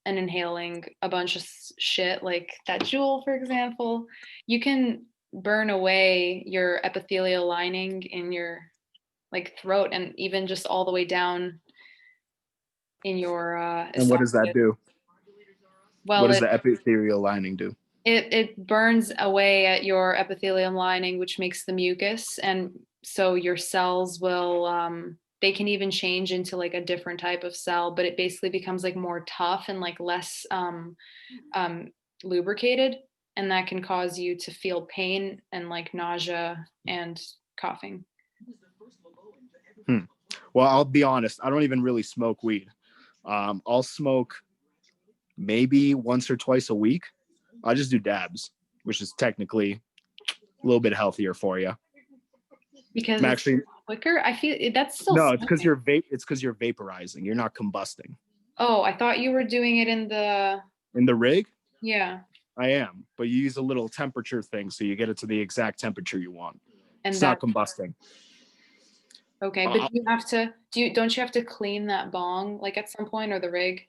Speaker 1: and inhaling a bunch of shit like that jewel, for example, you can burn away your epithelial lining in your like throat and even just all the way down in your
Speaker 2: And what does that
Speaker 1: esophagus.
Speaker 2: do? What
Speaker 1: Well,
Speaker 2: does the epithelial lining do?
Speaker 1: it burns away at your epithelium lining, which makes the mucus, and so your cells will they can even change into like a different type of cell, but it basically becomes like more tough and like less um, lubricated, and that can cause you to feel pain and like nausea and coughing.
Speaker 2: Hmm. Well, I'll be honest. I don't even really smoke weed. I'll smoke maybe once or twice a week. I just do dabs, which is technically a little bit healthier for you.
Speaker 1: Because
Speaker 2: I'm
Speaker 1: it's
Speaker 2: actually
Speaker 1: quicker. I feel that's still
Speaker 2: no, it's because
Speaker 1: smoking.
Speaker 2: you're vaporizing. You're not combusting.
Speaker 1: Oh, I thought you were doing it in the
Speaker 2: In the rig,
Speaker 1: yeah,
Speaker 2: I am, but you use a little temperature thing, so you get it to the exact temperature you want.
Speaker 1: and
Speaker 2: It's not
Speaker 1: that
Speaker 2: combusting.
Speaker 1: okay, but
Speaker 2: Uh,
Speaker 1: don't you have to clean that bong like at some point or the rig?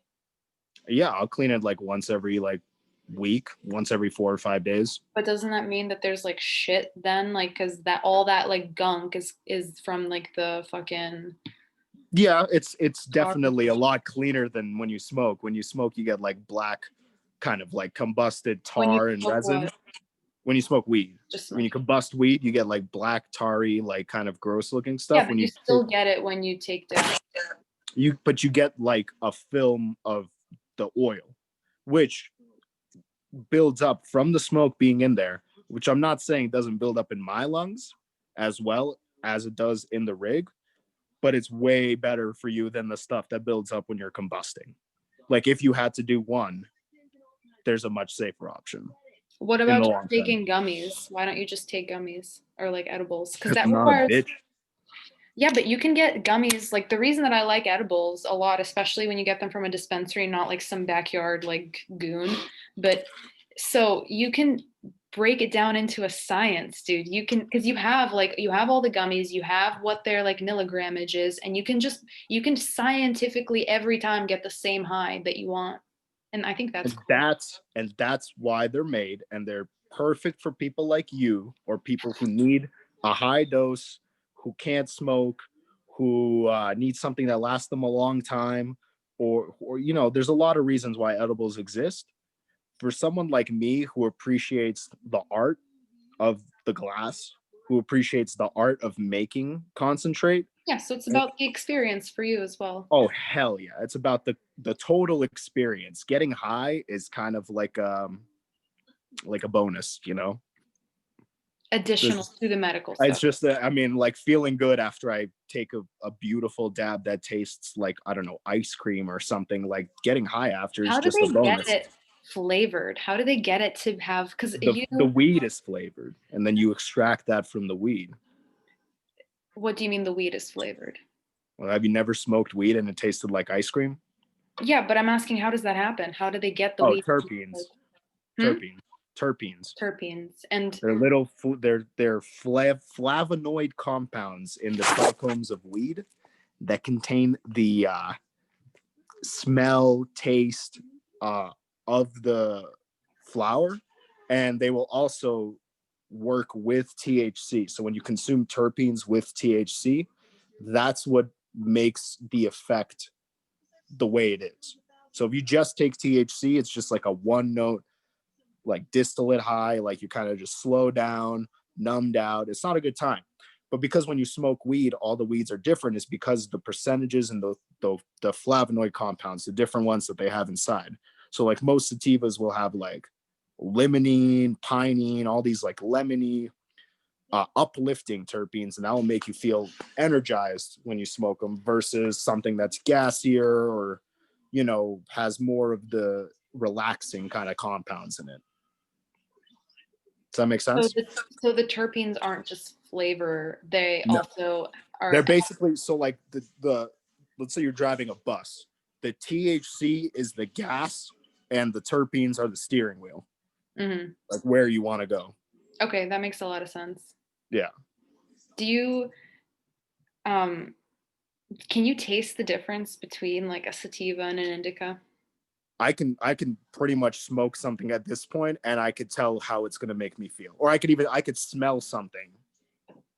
Speaker 2: yeah, I'll clean it like once every like week, once every 4 or 5 days.
Speaker 1: But doesn't that mean that there's like shit then? Like, cause that all that like gunk is from like the fucking
Speaker 2: Yeah, it's
Speaker 1: tar.
Speaker 2: definitely a lot cleaner than when you smoke. When you smoke, you get like black, kind of like combusted
Speaker 1: When you
Speaker 2: tar and
Speaker 1: smoke
Speaker 2: resin.
Speaker 1: what?
Speaker 2: When you smoke weed,
Speaker 1: Just
Speaker 2: when you
Speaker 1: smoking.
Speaker 2: combust weed, you get like black, tarry, like kind of gross looking
Speaker 1: Yeah,
Speaker 2: stuff.
Speaker 1: but
Speaker 2: When
Speaker 1: you
Speaker 2: you
Speaker 1: still get it when you take down.
Speaker 2: but you get like a film of the oil, which builds up from the smoke being in there, which I'm not saying doesn't build up in my lungs as well as it does in the rig, but it's way better for you than the stuff that builds up when you're combusting. Like if you had to do one, there's a much safer option
Speaker 1: What
Speaker 2: in
Speaker 1: about
Speaker 2: the
Speaker 1: just
Speaker 2: long term.
Speaker 1: taking gummies? Why don't you just take gummies or like edibles? Because
Speaker 2: Because
Speaker 1: that
Speaker 2: I'm not a
Speaker 1: requires
Speaker 2: bitch.
Speaker 1: yeah, but you can get gummies. Like the reason that I like edibles a lot, especially when you get them from a dispensary, not like some backyard like goon, but so you can break it down into a science, dude. You can because you have all the gummies, you have what their like milligrammage is, and you can scientifically every time get the same high that you want. And I think that's
Speaker 2: And
Speaker 1: cool.
Speaker 2: that's why they're made, and they're perfect for people like you or people who need a high dose, who can't smoke, who need something that lasts them a long time, or you know, there's a lot of reasons why edibles exist. For someone like me who appreciates the art of the glass, who appreciates the art of making concentrate.
Speaker 1: Yeah, so it's about the experience for you as well.
Speaker 2: Oh hell yeah! It's about the total experience. Getting high is kind of like a bonus, you know.
Speaker 1: Additional
Speaker 2: There's,
Speaker 1: to the medical
Speaker 2: it's
Speaker 1: stuff.
Speaker 2: just that I mean, like feeling good after I take a beautiful dab that tastes like I don't know ice cream or something. Like getting high after is
Speaker 1: How do
Speaker 2: just a
Speaker 1: they get
Speaker 2: bonus.
Speaker 1: it flavored? How do they get it to have, because
Speaker 2: The weed is flavored, and then you extract that from the weed.
Speaker 1: what do you mean the weed is flavored?
Speaker 2: Well, have you never smoked weed and it tasted like ice cream?
Speaker 1: Yeah, but I'm asking, how does that happen? How do they get the
Speaker 2: Oh,
Speaker 1: weed?
Speaker 2: terpenes,
Speaker 1: Hmm?
Speaker 2: terpenes.
Speaker 1: Terpenes. And
Speaker 2: They're they're flavonoid compounds in the trichomes of weed that contain the smell, taste of the flower, and they will also work with THC. So when you consume terpenes with THC, that's what makes the effect the way it is. So if you just take THC, it's just like a one note, like distillate high, like you kind of just slow down, numbed out. It's not a good time. But because when you smoke weed, all the weeds are different, is because the percentages and the flavonoid compounds, the different ones that they have inside. So like most sativas will have like limonene, pinene, all these like lemony, uplifting terpenes, and that will make you feel energized when you smoke them versus something that's gassier or, you know, has more of the relaxing kind of compounds in it. Does that make
Speaker 1: so
Speaker 2: sense?
Speaker 1: the terpenes aren't just flavor, they
Speaker 2: No.
Speaker 1: also
Speaker 2: They're
Speaker 1: are.
Speaker 2: basically so like the let's say you're driving a bus. The THC is the gas and the terpenes are the steering wheel.
Speaker 1: Mhm.
Speaker 2: Like where you want to go.
Speaker 1: Okay, that makes a lot of sense.
Speaker 2: Yeah.
Speaker 1: Do you um can you taste the difference between like a sativa and an indica?
Speaker 2: I can pretty much smoke something at this point and I could tell how it's going to make me feel. Or I could smell something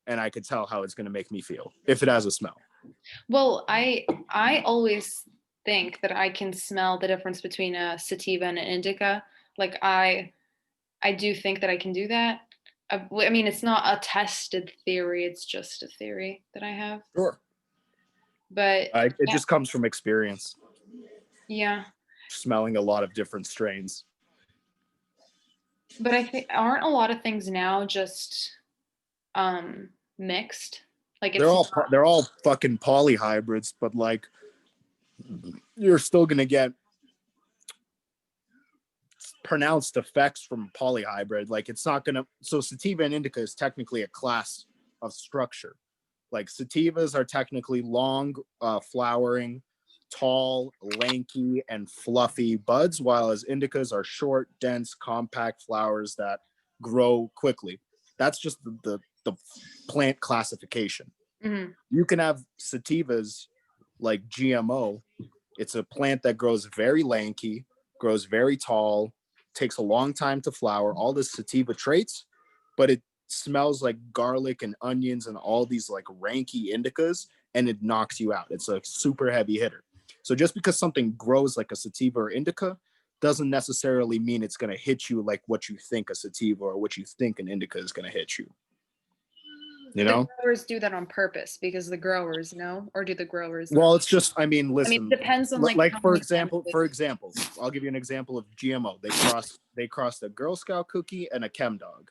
Speaker 2: and I could tell how it's going to make me feel if it has a smell.
Speaker 1: Well, I always think that I can smell the difference between a sativa and an indica. Like I do think that I can do that. I mean, it's not a tested theory, it's just a theory that I have.
Speaker 2: Sure.
Speaker 1: But
Speaker 2: It
Speaker 1: yeah,
Speaker 2: just comes from experience,
Speaker 1: yeah.
Speaker 2: smelling a lot of different strains.
Speaker 1: But I think aren't a lot of things now just mixed? Like it's
Speaker 2: They're all fucking polyhybrids, but like you're still gonna get pronounced effects from polyhybrid. Like it's not gonna. So sativa and indica is technically a class of structure. Like sativas are technically long, flowering, tall, lanky, and fluffy buds, while as indicas are short, dense, compact flowers that grow quickly. That's just the plant classification.
Speaker 1: Mhm.
Speaker 2: You can have sativas like GMO. It's a plant that grows very lanky, grows very tall, takes a long time to flower, all the sativa traits, but it smells like garlic and onions and all these like ranky indicas, and it knocks you out. It's a super heavy hitter. So just because something grows like a sativa or indica doesn't necessarily mean it's going to hit you like what you think a sativa or what you think an indica is going to hit you. You
Speaker 1: But the
Speaker 2: know?
Speaker 1: growers do that on purpose because the growers know, or do the growers not?
Speaker 2: Well, it's just, I mean,
Speaker 1: I mean,
Speaker 2: listen,
Speaker 1: it depends on like
Speaker 2: like
Speaker 1: how
Speaker 2: for
Speaker 1: many
Speaker 2: example,
Speaker 1: benefits.
Speaker 2: I'll give you an example of GMO. They crossed a Girl Scout cookie and a Chem Dog.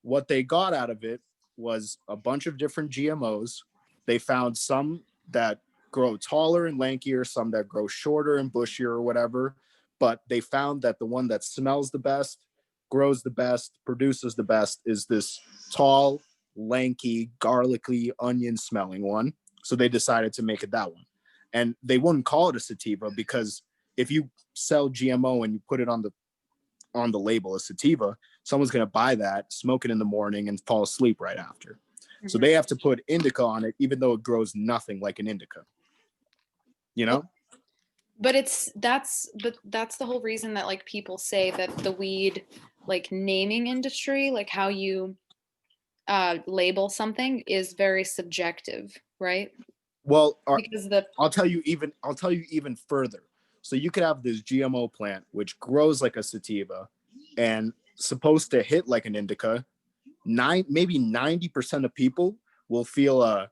Speaker 2: What they got out of it was a bunch of different GMOs. They found some that grow taller and lankier, some that grow shorter and bushier or whatever. But they found that the one that smells the best, grows the best, produces the best is this tall, lanky, garlicky, onion smelling one. So they decided to make it that one. And they wouldn't call it a sativa because if you sell GMO and you put it on the label as sativa, someone's going to buy that, smoke it in the morning, and fall asleep right after. So
Speaker 1: Mhm.
Speaker 2: they have to put indica on it, even though it grows nothing like an indica. You know?
Speaker 1: But that's the whole reason that like people say that the weed like naming industry, like how you label something is very subjective, right?
Speaker 2: Well,
Speaker 1: because the
Speaker 2: I'll tell you even further. So you could have this GMO plant which grows like a sativa and supposed to hit like an indica. Maybe 90% of people will feel a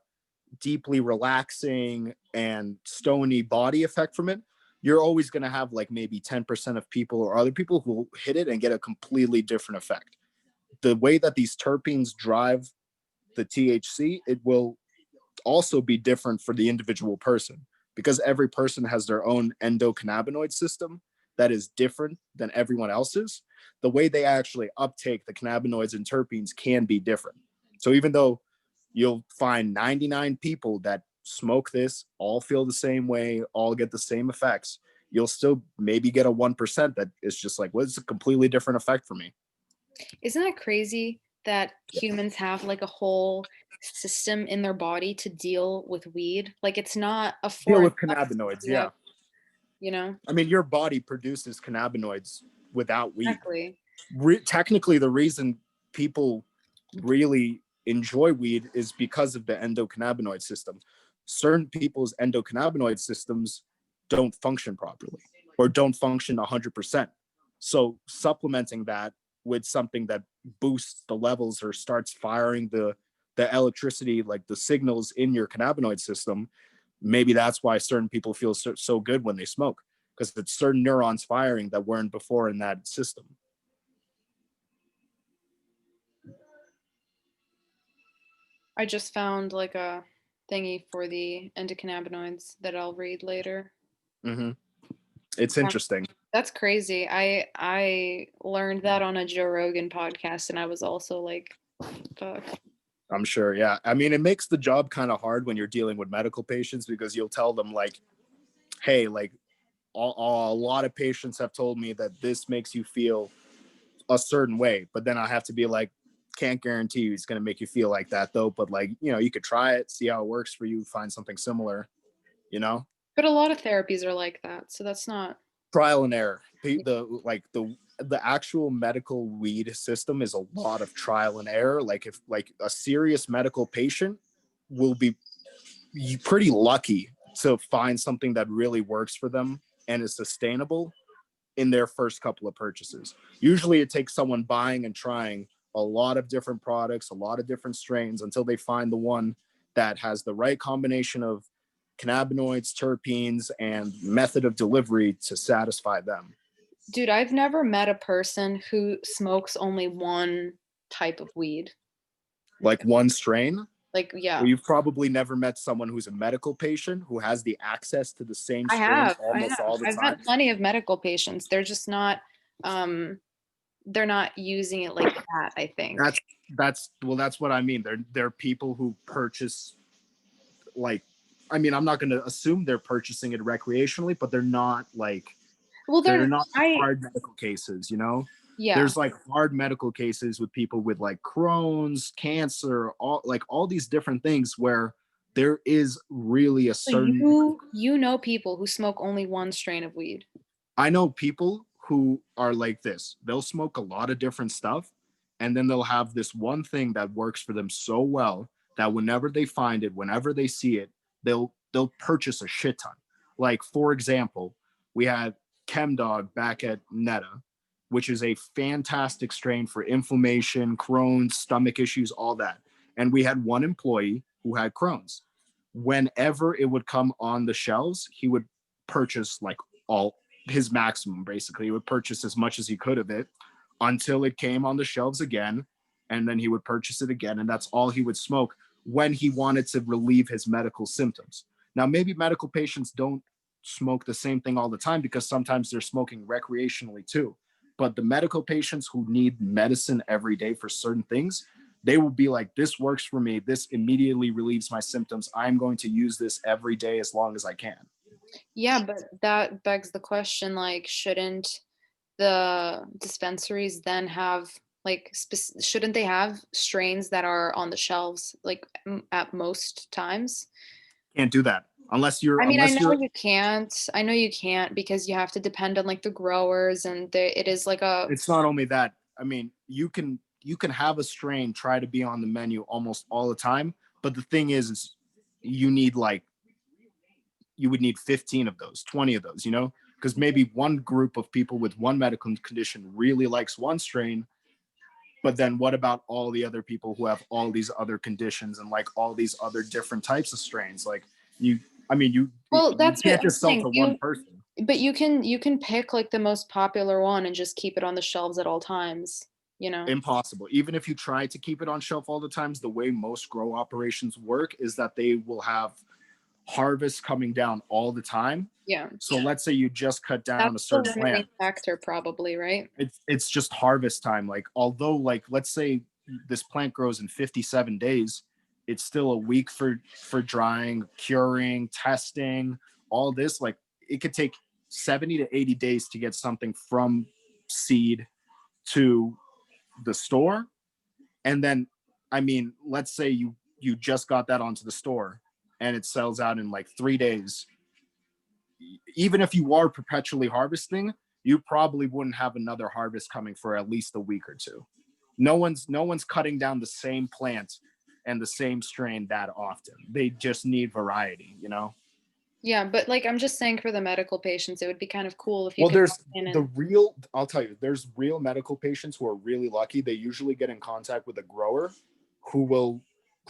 Speaker 2: deeply relaxing and stony body effect from it. You're always going to have like maybe 10% of people or other people who will hit it and get a completely different effect. The way that these terpenes drive the THC, it will also be different for the individual person because every person has their own endocannabinoid system that is different than everyone else's. The way they actually uptake the cannabinoids and terpenes can be different. So even though you'll find 99 people that smoke this, all feel the same way, all get the same effects, you'll still maybe get a 1% that is just like, well, it's a completely different effect for me.
Speaker 1: Isn't that crazy that humans have like a whole system in their body to deal with weed? Like it's not a
Speaker 2: Deal
Speaker 1: foreign
Speaker 2: with cannabinoids, yeah.
Speaker 1: you know?
Speaker 2: I mean, your body produces cannabinoids without weed.
Speaker 1: Exactly.
Speaker 2: Technically, the reason people really enjoy weed is because of the endocannabinoid system. Certain people's endocannabinoid systems don't function properly or don't function 100%. So supplementing that with something that boosts the levels or starts firing the electricity, like the signals in your cannabinoid system, maybe that's why certain people feel so good when they smoke, because it's certain neurons firing that weren't before in that system.
Speaker 1: I just found like a thingy for the endocannabinoids that I'll read later.
Speaker 2: Mm-hmm. It's
Speaker 1: Yeah,
Speaker 2: interesting.
Speaker 1: that's crazy. I learned that on a Joe Rogan podcast and I was also like, fuck.
Speaker 2: I'm sure. Yeah. I mean, it makes the job kind of hard when you're dealing with medical patients because you'll tell them like, hey, like a lot of patients have told me that this makes you feel a certain way, but then I have to be like, can't guarantee you it's going to make you feel like that though. But like, you could try it, see how it works for you, find something similar, you know?
Speaker 1: But a lot of therapies are like that. So that's not
Speaker 2: Trial and error. The actual medical weed system is a lot of trial and error. Like if like a serious medical patient will be pretty lucky to find something that really works for them and is sustainable in their first couple of purchases. Usually it takes someone buying and trying a lot of different products, a lot of different strains until they find the one that has the right combination of cannabinoids, terpenes, and method of delivery to satisfy them.
Speaker 1: Dude, I've never met a person who smokes only one type of weed.
Speaker 2: Like one strain,
Speaker 1: Like,
Speaker 2: or
Speaker 1: yeah,
Speaker 2: you've probably never met someone who's a medical patient who has the access to the same
Speaker 1: I
Speaker 2: strain
Speaker 1: have. I
Speaker 2: almost
Speaker 1: have.
Speaker 2: all the
Speaker 1: I've
Speaker 2: time.
Speaker 1: met plenty of medical patients. Um they're not using it like that, I think.
Speaker 2: That's what I mean. They're people who purchase, like, I mean, I'm not going to assume they're purchasing it recreationally, but they're not like,
Speaker 1: Well,
Speaker 2: they're
Speaker 1: they're
Speaker 2: not
Speaker 1: I
Speaker 2: hard medical cases, you know?
Speaker 1: yeah.
Speaker 2: There's like hard medical cases with people with like Crohn's, cancer, all these different things where there is really a
Speaker 1: So
Speaker 2: certain.
Speaker 1: you know people who smoke only one strain of weed.
Speaker 2: I know people who are like this. They'll smoke a lot of different stuff, and then they'll have this one thing that works for them so well that whenever they find it, whenever they see it, they'll purchase a shit ton. Like for example, we had Chemdog back at Netta, which is a fantastic strain for inflammation, Crohn's, stomach issues, all that. And we had one employee who had Crohn's. Whenever it would come on the shelves, he would purchase like all his maximum. Basically he would purchase as much as he could of it until it came on the shelves again, and then he would purchase it again, and that's all he would smoke when he wanted to relieve his medical symptoms. Now maybe medical patients don't smoke the same thing all the time because sometimes they're smoking recreationally too, but the medical patients who need medicine every day for certain things, they will be like, this works for me, this immediately relieves my symptoms, I'm going to use this every day as long as I can.
Speaker 1: Yeah, but that begs the question, like, shouldn't the dispensaries then have like shouldn't they have strains that are on the shelves like at most times?
Speaker 2: Can't do that unless you're
Speaker 1: I mean,
Speaker 2: unless you're
Speaker 1: I know you can't because you have to depend on like the growers and it is like a
Speaker 2: It's not only that. I mean, you can have a strain try to be on the menu almost all the time, but the thing is you need like you would need 15 of those, 20 of those, you know, because maybe one group of people with one medical condition really likes one strain, but then what about all the other people who have all these other conditions and like all these other different types of strains? Like you, I mean,
Speaker 1: Well,
Speaker 2: you
Speaker 1: that's what
Speaker 2: can't
Speaker 1: I'm
Speaker 2: just sell
Speaker 1: saying.
Speaker 2: to one person.
Speaker 1: But you can pick like the most popular one and just keep it on the shelves at all times, you know?
Speaker 2: Impossible. Even if you try to keep it on shelf all the times, the way most grow operations work is that they will have harvest coming down all the time.
Speaker 1: Yeah.
Speaker 2: So let's say you just cut down a
Speaker 1: That's the
Speaker 2: certain
Speaker 1: limiting
Speaker 2: plant.
Speaker 1: factor probably, right?
Speaker 2: It's just harvest time. Like although like let's say this plant grows in 57 days, it's still a week for drying, curing, testing, all this. Like it could take 70 to 80 days to get something from seed to the store. And then I mean, let's say you just got that onto the store and it sells out in like 3 days. Even if you are perpetually harvesting, you probably wouldn't have another harvest coming for at least a week or two. No one's cutting down the same plant and the same strain that often. They just need variety, you know?
Speaker 1: Yeah, but like I'm just saying for the medical patients, it would be kind of cool if you
Speaker 2: Well,
Speaker 1: could
Speaker 2: there's
Speaker 1: walk in
Speaker 2: the
Speaker 1: and
Speaker 2: real, I'll tell you, there's real medical patients who are really lucky. They usually get in contact with a grower who will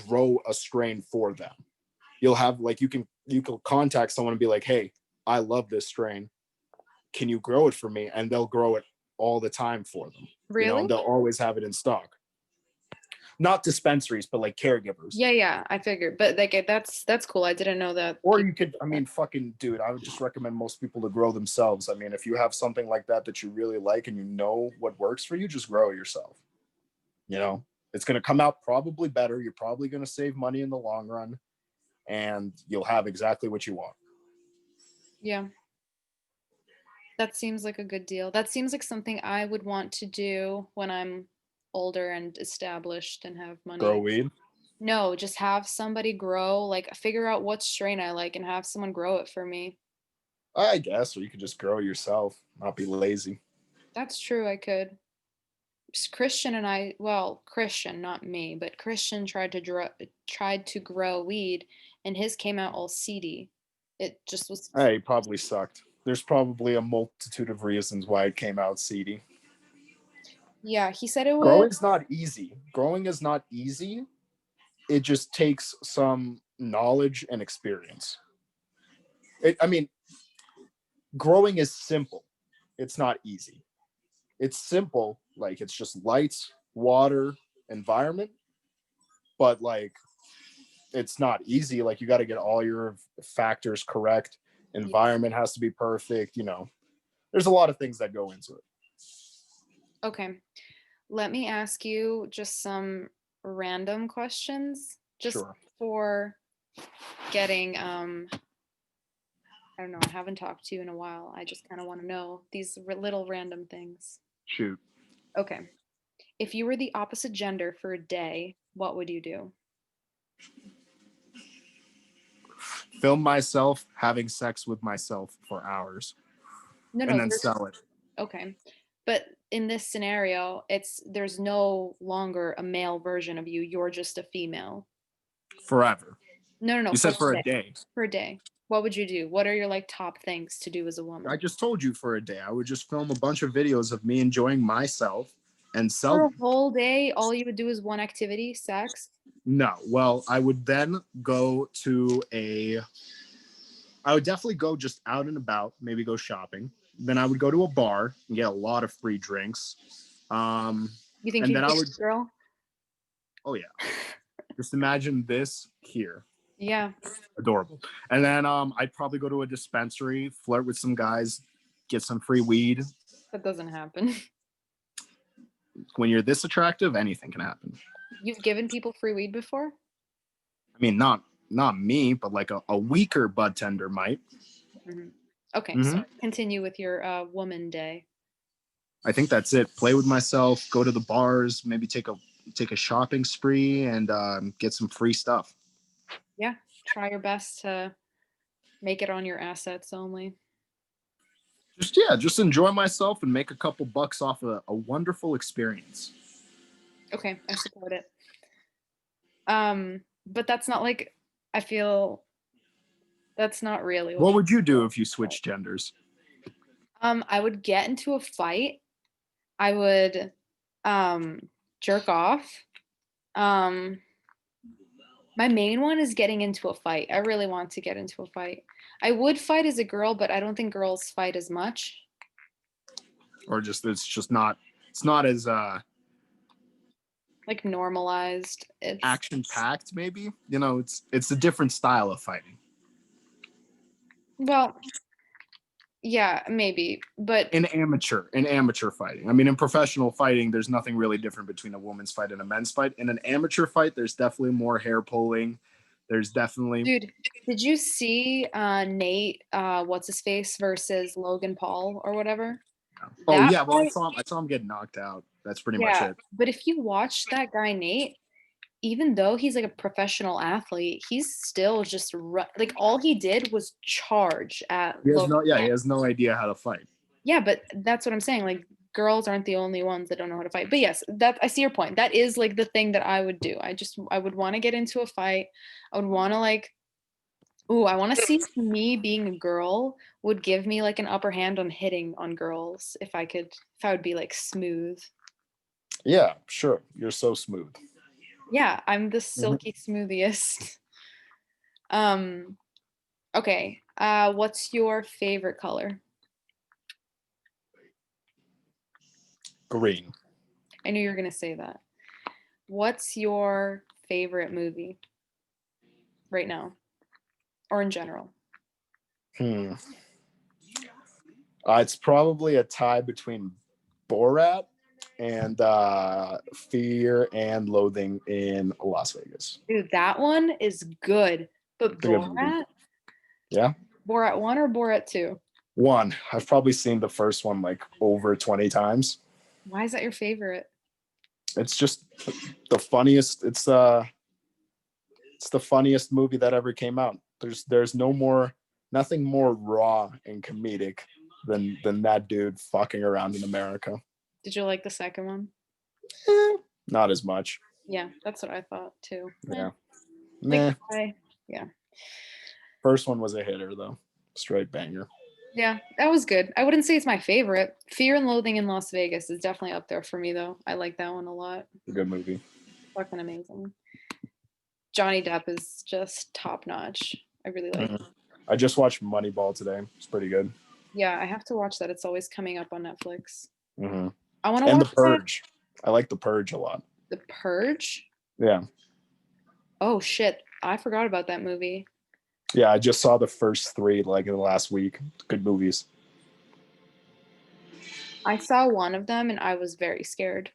Speaker 2: grow a strain for them. You'll have like you can contact someone and be like, hey, I love this strain. Can you grow it for me? And they'll grow it all the time for them. You know,
Speaker 1: really?
Speaker 2: and they'll always have it in stock. Not dispensaries, but like caregivers.
Speaker 1: Yeah, I figured. But like that's cool. I didn't know that.
Speaker 2: Or you could, I mean, fucking dude, I would just recommend most people to grow themselves. I mean, if you have something like that you really like and you know what works for you, just grow it yourself. You know, it's going to come out probably better. You're probably going to save money in the long run and you'll have exactly what you want.
Speaker 1: Yeah. That seems like a good deal. That seems like something I would want to do when I'm older and established and have
Speaker 2: Grow
Speaker 1: money.
Speaker 2: weed.
Speaker 1: No, just have somebody grow, like figure out what strain I like and have someone grow it for me.
Speaker 2: I guess, or you could just grow it yourself, not be lazy.
Speaker 1: That's true, I could. Christian and I, well, Christian, not me, but Christian tried to grow weed and his came out all seedy. It just was
Speaker 2: Hey, probably sucked. There's probably a multitude of reasons why it came out seedy.
Speaker 1: yeah, he said it was
Speaker 2: Growing's not easy. Growing is not easy. It just takes some knowledge and experience. I mean, growing is simple. It's not easy. It's simple, like it's just lights, water, environment, but like it's not easy. Like you got to get all your factors correct. Environment has to be perfect, you know. There's a lot of things that go into it.
Speaker 1: okay. Let me ask you just some random questions just
Speaker 2: Sure.
Speaker 1: for getting I don't know, I haven't talked to you in a while. I just kind of want to know these little random things.
Speaker 2: Shoot.
Speaker 1: Okay. If you were the opposite gender for a day, what would you do?
Speaker 2: Film myself having sex with myself for hours
Speaker 1: No,
Speaker 2: and
Speaker 1: no,
Speaker 2: then sell it
Speaker 1: okay. But in this scenario, there's no longer a male version of you. You're just a female.
Speaker 2: forever.
Speaker 1: No,
Speaker 2: You
Speaker 1: for
Speaker 2: said for
Speaker 1: a
Speaker 2: a
Speaker 1: day.
Speaker 2: day.
Speaker 1: For a day. What would you do? What are your like top things to do as a
Speaker 2: I
Speaker 1: woman?
Speaker 2: just told you for a day. I would just film a bunch of videos of me enjoying myself and sell
Speaker 1: For a
Speaker 2: them.
Speaker 1: whole day, all you would do is one activity, sex?
Speaker 2: No. Well, I would then go to I would definitely go just out and about, maybe go shopping. Then I would go to a bar and get a lot of free drinks.
Speaker 1: You think
Speaker 2: And
Speaker 1: you'd
Speaker 2: then I
Speaker 1: be
Speaker 2: would,
Speaker 1: a girl?
Speaker 2: oh yeah, just imagine this here.
Speaker 1: Yeah,
Speaker 2: Adorable. And then I'd probably go to a dispensary, flirt with some guys, get some free weed.
Speaker 1: that doesn't happen.
Speaker 2: When you're this attractive, anything can happen.
Speaker 1: You've given people free weed before?
Speaker 2: I mean, not me, but like a weaker bud tender might.
Speaker 1: Hmm. Okay, so
Speaker 2: Mm-hmm.
Speaker 1: continue with your woman day.
Speaker 2: I think that's it. Play with myself, go to the bars, maybe take a shopping spree, and get some free stuff.
Speaker 1: Yeah, try your best to make it on your assets only.
Speaker 2: Just enjoy myself and make a couple bucks off a wonderful experience.
Speaker 1: Okay, I support it. But that's not like I feel That's not really
Speaker 3: What would you do if you switched genders?
Speaker 1: I would get into a fight. I would jerk off. Um my main one is getting into a fight. I really want to get into a fight. I would fight as a girl, but I don't think girls fight as much.
Speaker 3: Or just it's not as
Speaker 1: Like normalized. It's
Speaker 3: action packed, maybe. You know, it's a different style of fighting.
Speaker 1: well, yeah, maybe, but
Speaker 3: In amateur fighting. I mean, in professional fighting, there's nothing really different between a woman's fight and a men's fight. In an amateur fight, there's definitely more hair pulling. There's definitely
Speaker 1: dude, did you see Nate what's his face versus Logan Paul or whatever?
Speaker 3: Oh
Speaker 1: That
Speaker 3: yeah, well
Speaker 1: fight,
Speaker 3: I saw him get knocked out. That's pretty much
Speaker 1: yeah,
Speaker 3: it.
Speaker 1: but if you watch that guy Nate, even though he's like a professional athlete, he's still just like all he did was charge at Logan
Speaker 3: He
Speaker 1: Paul.
Speaker 3: has no idea how to fight.
Speaker 1: Yeah, but that's what I'm saying. Like girls aren't the only ones that don't know how to fight. But yes, that I see your point. That is like the thing that I would do. I would want to get into a fight. I would want to like I want to see if me being a girl would give me like an upper hand on hitting on girls if I would be like smooth.
Speaker 2: Yeah, sure. You're so smooth.
Speaker 1: Yeah, I'm the silky smoothiest. Okay. What's your favorite color?
Speaker 2: Green.
Speaker 1: I knew you were gonna say that. What's your favorite movie right now? Or in general?
Speaker 2: It's probably a tie between Borat and Fear and Loathing in Las Vegas.
Speaker 1: Dude, that one is good. But
Speaker 2: It's a good movie.
Speaker 1: Borat?
Speaker 2: Yeah.
Speaker 1: Borat 1 or Borat 2?
Speaker 2: One. I've probably seen the first one like over 20 times.
Speaker 1: Why is that your favorite?
Speaker 2: It's just the funniest. It's the funniest movie that ever came out. There's nothing more raw and comedic than that dude fucking around in America.
Speaker 1: Did you like the second one?
Speaker 2: Not as much.
Speaker 1: Yeah, that's what I thought too.
Speaker 2: Yeah.
Speaker 1: Like,
Speaker 2: Meh.
Speaker 1: yeah.
Speaker 2: First one was a hitter though. Straight banger.
Speaker 1: Yeah, that was good. I wouldn't say it's my favorite. Fear and Loathing in Las Vegas is definitely up there for me though. I like that one a lot.
Speaker 2: A good movie.
Speaker 1: Fucking amazing. Johnny Depp is just top notch. I really like it.
Speaker 2: I just watched Moneyball today. It's pretty good.
Speaker 1: Yeah, I have to watch that. It's always coming up on Netflix.
Speaker 2: Mm-hmm.
Speaker 1: I want to
Speaker 2: And
Speaker 1: watch
Speaker 2: The Purge. I like The Purge a lot.
Speaker 1: The Purge?
Speaker 2: Yeah.
Speaker 1: Oh shit. I forgot about that movie.
Speaker 2: Yeah, I just saw the first 3 like in the last week. Good movies.
Speaker 1: I saw one of them and I was very scared.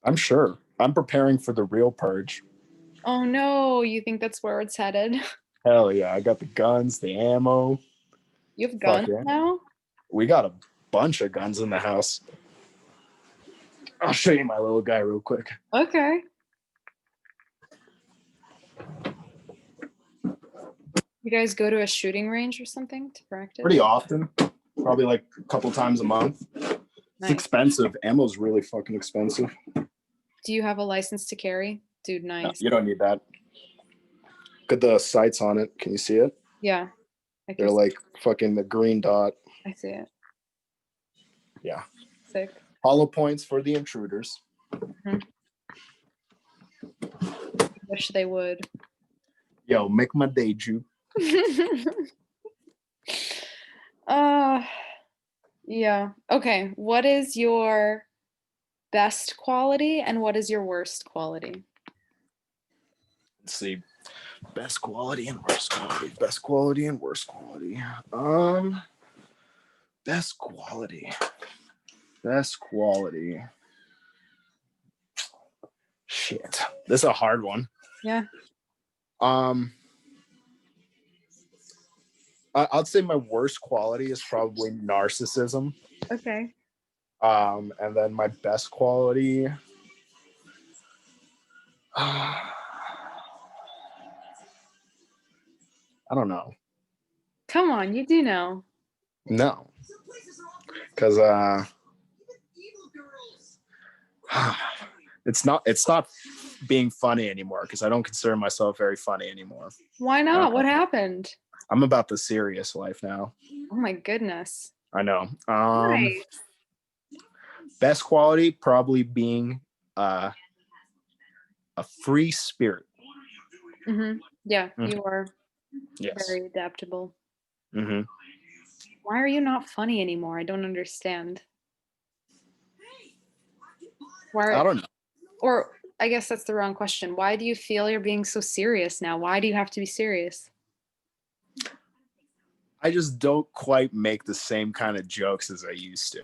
Speaker 2: I'm sure. I'm preparing for the real Purge.
Speaker 1: Oh no, you think that's where it's headed?
Speaker 2: Hell yeah. I got the guns, the ammo.
Speaker 1: You have guns now?
Speaker 2: We got a bunch of guns in the house. I'll show you my little guy real quick.
Speaker 1: Okay. You guys go to a shooting range or something to practice?
Speaker 2: Pretty often. Probably like a couple times a month.
Speaker 1: Nice.
Speaker 2: It's expensive. Ammo's really fucking expensive.
Speaker 1: Do you have a license to carry? Dude, nice.
Speaker 2: No, you don't need that. Look at the sights on it. Can you see it?
Speaker 1: Yeah.
Speaker 2: They're like fucking the green dot.
Speaker 1: I see it.
Speaker 2: Yeah.
Speaker 1: Sick.
Speaker 2: Hollow points for the intruders.
Speaker 1: Mm-hmm. Wish they would.
Speaker 2: Yo, make my day, Jew.
Speaker 1: Yeah. Okay. What is your best quality and what is your worst quality?
Speaker 2: Let's see. Best quality and worst quality. Best quality and worst quality. Best quality. Best quality. Shit. This is a hard one.
Speaker 1: Yeah.
Speaker 2: I'd say my worst quality is probably narcissism.
Speaker 1: Okay.
Speaker 2: And then my best quality. I don't know.
Speaker 1: Come on, you do know.
Speaker 2: No. Because it's not being funny anymore because I don't consider myself very funny anymore.
Speaker 1: Why not? What happened?
Speaker 3: I'm about the serious life now.
Speaker 1: Oh my goodness.
Speaker 3: I know.
Speaker 1: Why?
Speaker 3: Best quality probably being a free spirit.
Speaker 1: Yeah,
Speaker 3: Mhm.
Speaker 1: you are
Speaker 3: Yes.
Speaker 1: very adaptable.
Speaker 3: Hmm.
Speaker 1: Why are you not funny anymore? I don't understand.
Speaker 3: I
Speaker 1: Why,
Speaker 3: don't know.
Speaker 1: or I guess that's the wrong question. Why do you feel you're being so serious now? Why do you have to be serious?
Speaker 3: I just don't quite make the same kind of jokes as I used to.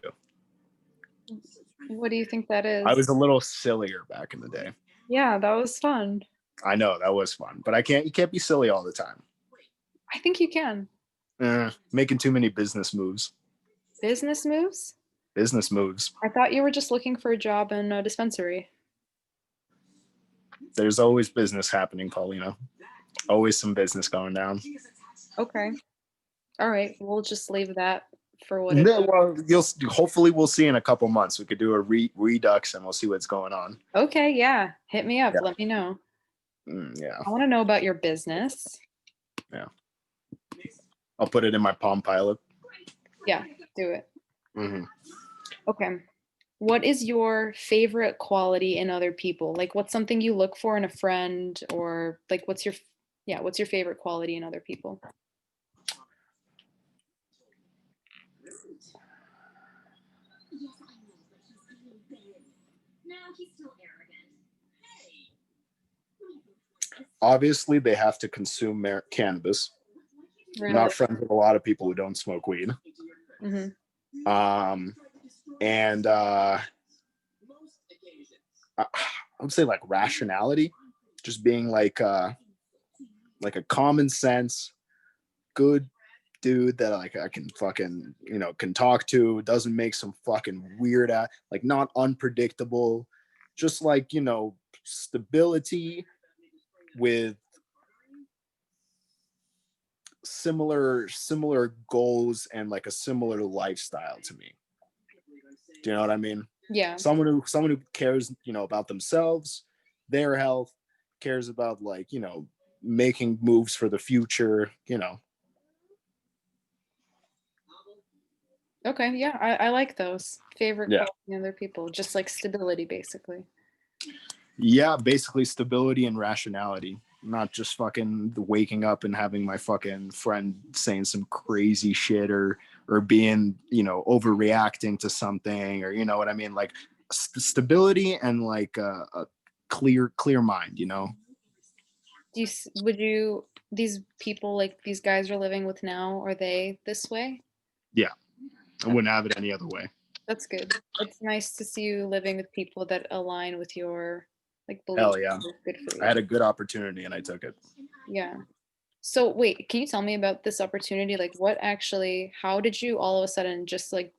Speaker 1: What do you think that
Speaker 3: I
Speaker 1: is?
Speaker 3: was a little sillier back in the day.
Speaker 1: Yeah, that was fun.
Speaker 3: I know that was fun, but you can't be silly all the time.
Speaker 1: I think you can.
Speaker 3: Making too many business moves.
Speaker 1: Business moves?
Speaker 3: Business moves.
Speaker 1: I thought you were just looking for a job in a dispensary.
Speaker 3: There's always business happening, Paulina. Always some business going down.
Speaker 1: Okay. All right. We'll just leave that for what it
Speaker 3: No,
Speaker 1: is.
Speaker 3: well, hopefully we'll see in a couple months. We could do a redux and we'll see what's going on.
Speaker 1: Okay, yeah. Hit me up.
Speaker 3: Yeah.
Speaker 1: Let me know.
Speaker 3: Yeah.
Speaker 1: I want to know about your business.
Speaker 3: Yeah. I'll put it in my Palm Pilot.
Speaker 1: Yeah, do it.
Speaker 3: Mm-hmm.
Speaker 1: Okay. What is your favorite quality in other people? Like what's something you look for in a friend, or like what's your favorite quality in other people?
Speaker 3: Obviously, they have to consume cannabis.
Speaker 1: Really?
Speaker 3: Not friends with a lot of people who don't smoke weed.
Speaker 1: Mm-hmm.
Speaker 3: And I would say like rationality, just being like a common sense, good dude that like I can fucking can talk to, doesn't make some fucking weird like not unpredictable, just like stability with similar goals and like a similar lifestyle to me. Do you know what I mean?
Speaker 1: Yeah.
Speaker 3: Someone who cares about themselves, their health, cares about like making moves for the future.
Speaker 1: Okay, yeah, I like those. Favorite
Speaker 3: Yeah.
Speaker 1: quality in other people, just like stability, basically.
Speaker 3: Yeah, basically stability and rationality, not just fucking waking up and having my fucking friend saying some crazy shit or being overreacting to something, or what I mean, like stability and like a clear mind.
Speaker 1: Would you, these people, like these guys you're living with now, are they this way?
Speaker 3: Yeah, I wouldn't have it any other way.
Speaker 1: That's good. It's nice to see you living with people that align with your like
Speaker 3: Hell
Speaker 1: beliefs.
Speaker 3: yeah.
Speaker 1: Good for you.
Speaker 3: I had a good opportunity and I took it.
Speaker 1: Yeah. So wait, can you tell me about this opportunity? Like how did you all of a sudden just like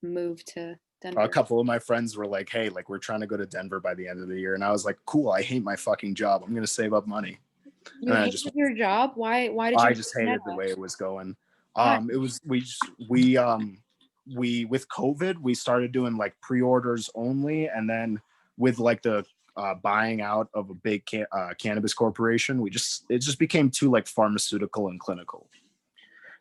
Speaker 1: move to Denver?
Speaker 3: A couple of my friends were like, hey, like we're trying to go to Denver by the end of the year. And I was like, cool, I hate my fucking job. I'm going to save up money.
Speaker 1: You hated your job? Why did you?
Speaker 3: I just hated the way it was going.
Speaker 1: Why?
Speaker 3: It was, we with COVID, we started doing like pre-orders only. And then with like the buying out of a big cannabis corporation, it just became too like pharmaceutical and clinical.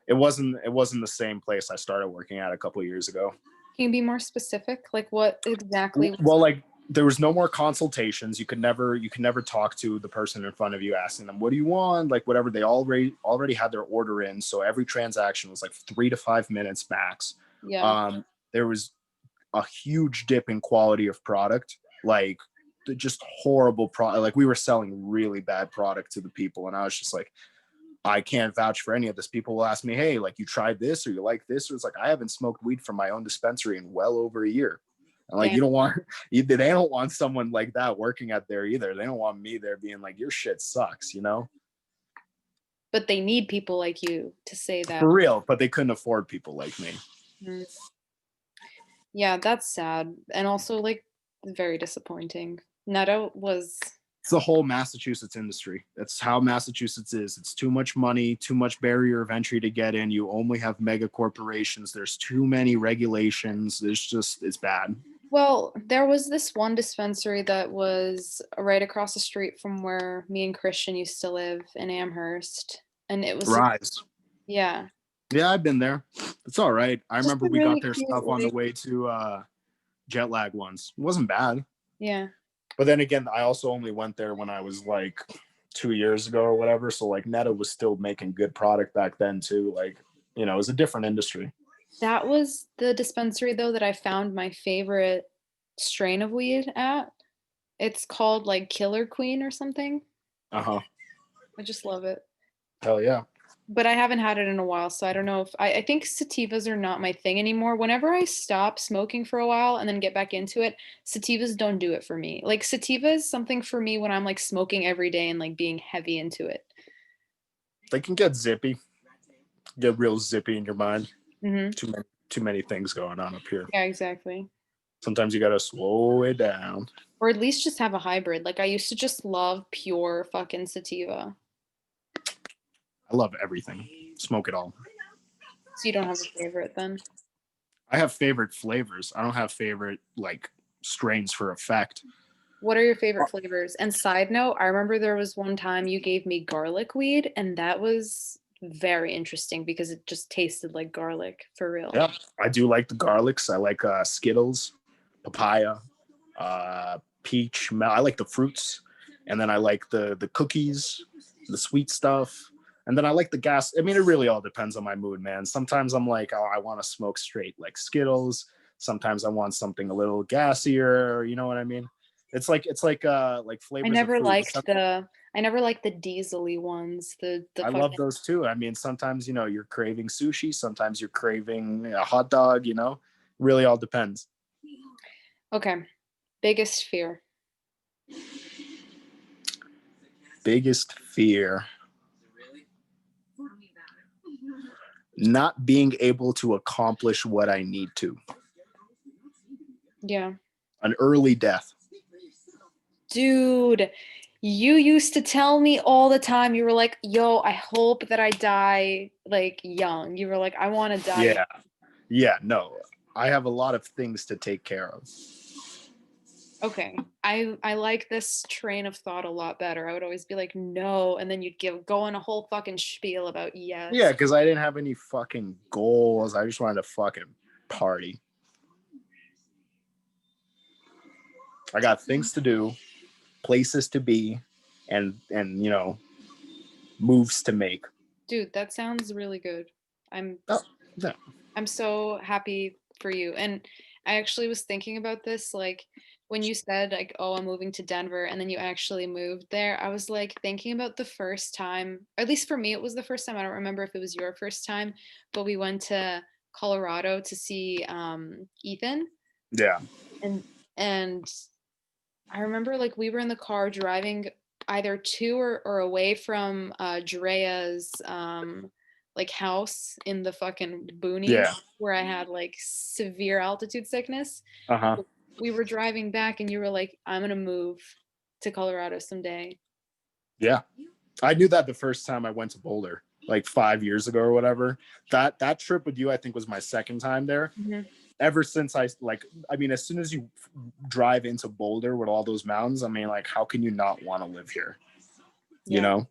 Speaker 3: It wasn't the same place I started working at a couple of years ago.
Speaker 1: Can you be more specific? Like what exactly?
Speaker 3: Well, like there was no more consultations. You could never talk to the person in front of you asking them, what do you want? Like whatever, they already had their order in. So every transaction was like 3 to 5 minutes max.
Speaker 1: Yeah.
Speaker 3: There was a huge dip in quality of product, like just horrible product. Like we were selling really bad product to the people. And I was just like, I can't vouch for any of this. People will ask me, hey, like you tried this or you like this? Or it's like, I haven't smoked weed from my own dispensary in well over a year. And like, you don't want, they don't want someone like that working out there either. They don't want me there being like, your shit sucks,
Speaker 1: But they need people like you to say that.
Speaker 3: For real, but they couldn't afford people like me.
Speaker 1: Mm. Yeah, that's sad. And also like very disappointing. Neto was...
Speaker 3: It's the whole Massachusetts industry. That's how Massachusetts is. It's too much money, too much barrier of entry to get in. You only have mega corporations. There's too many regulations. It's bad.
Speaker 1: Well, there was this one dispensary that was right across the street from where me and Christian used to live in Amherst. and it was
Speaker 3: Rise.
Speaker 1: yeah.
Speaker 3: Yeah, I've been there. It's all right. I
Speaker 1: Just
Speaker 3: remember
Speaker 1: a
Speaker 3: we
Speaker 1: really
Speaker 3: got their
Speaker 1: cute,
Speaker 3: stuff on the
Speaker 1: like,
Speaker 3: way to jet lag once. It wasn't bad.
Speaker 1: yeah.
Speaker 3: But then again, I also only went there when I was like 2 years ago or whatever. So like Netta was still making good product back then too. Like, you know, it was a different industry.
Speaker 1: That was the dispensary though that I found my favorite strain of weed at. It's called like Killer Queen or something.
Speaker 3: Uh-huh.
Speaker 1: I just love it.
Speaker 3: Hell yeah.
Speaker 1: But I haven't had it in a while, so I don't know if I think sativas are not my thing anymore. Whenever I stop smoking for a while and then get back into it, sativas don't do it for me. Like sativa is something for me when I'm like smoking every day and like being heavy into it.
Speaker 3: They can get zippy. Get real zippy in your mind.
Speaker 1: Hmm.
Speaker 3: Too many things going on up here.
Speaker 1: Yeah, exactly.
Speaker 3: Sometimes you gotta slow it down.
Speaker 1: Or at least just have a hybrid. Like I used to just love pure fucking sativa.
Speaker 3: I love everything. Smoke it all.
Speaker 1: So you don't have a favorite then?
Speaker 3: I have favorite flavors. I don't have favorite like strains for effect.
Speaker 1: What are your favorite flavors? And side note, I remember there was one time you gave me garlic weed, and that was very interesting because it just tasted like garlic for real.
Speaker 3: Yeah, I do like the garlics. I like Skittles, papaya, peach. I like the fruits, and then I like the cookies, the sweet stuff, and then I like the gas. I mean, it really all depends on my mood, man. Sometimes I'm like, oh, I want to smoke straight like Skittles. Sometimes I want something a little gassier. You know what I mean? It's like
Speaker 1: I
Speaker 3: flavors of
Speaker 1: never
Speaker 3: food.
Speaker 1: liked the I never liked the diesely ones. The
Speaker 3: I love
Speaker 1: fucking
Speaker 3: those too. I mean, sometimes you know you're craving sushi, sometimes you're craving a hot dog. You know, really all depends.
Speaker 1: okay. Biggest fear.
Speaker 3: Biggest fear: not being able to accomplish what I need to.
Speaker 1: Yeah.
Speaker 3: An early death.
Speaker 1: Dude, you used to tell me all the time, you were like, yo, I hope that I die like young. You were like, I want to die young.
Speaker 3: Yeah, yeah. No, I have a lot of things to take care of.
Speaker 1: Okay. I like this train of thought a lot better. I would always be like, no, and then you'd go on a whole fucking spiel about yes.
Speaker 3: Yeah, because I didn't have any fucking goals. I just wanted to fucking party. I got things to do, places to be, and you know, moves to make.
Speaker 1: Dude, that sounds really good. I'm
Speaker 3: Oh, yeah.
Speaker 1: I'm so happy for you. And I actually was thinking about this, like when you said like, oh, I'm moving to Denver, and then you actually moved there. I was like thinking about the first time, at least for me, it was the first time. I don't remember if it was your first time, but we went to Colorado to see Ethan.
Speaker 3: Yeah.
Speaker 1: And I remember like we were in the car driving either to or away from Drea's like house in the fucking boonies
Speaker 3: Yeah.
Speaker 1: where I had like severe altitude sickness.
Speaker 3: Uh-huh.
Speaker 1: We were driving back and you were like, I'm gonna move to Colorado someday.
Speaker 3: Yeah. I knew that the first time I went to Boulder, like 5 years ago or whatever. That trip with you, I think, was my second time there.
Speaker 1: Mhm.
Speaker 3: Ever since I mean, as soon as you drive into Boulder with all those mountains, I mean, like, how can you not want to live here? You
Speaker 1: Yeah.
Speaker 3: know,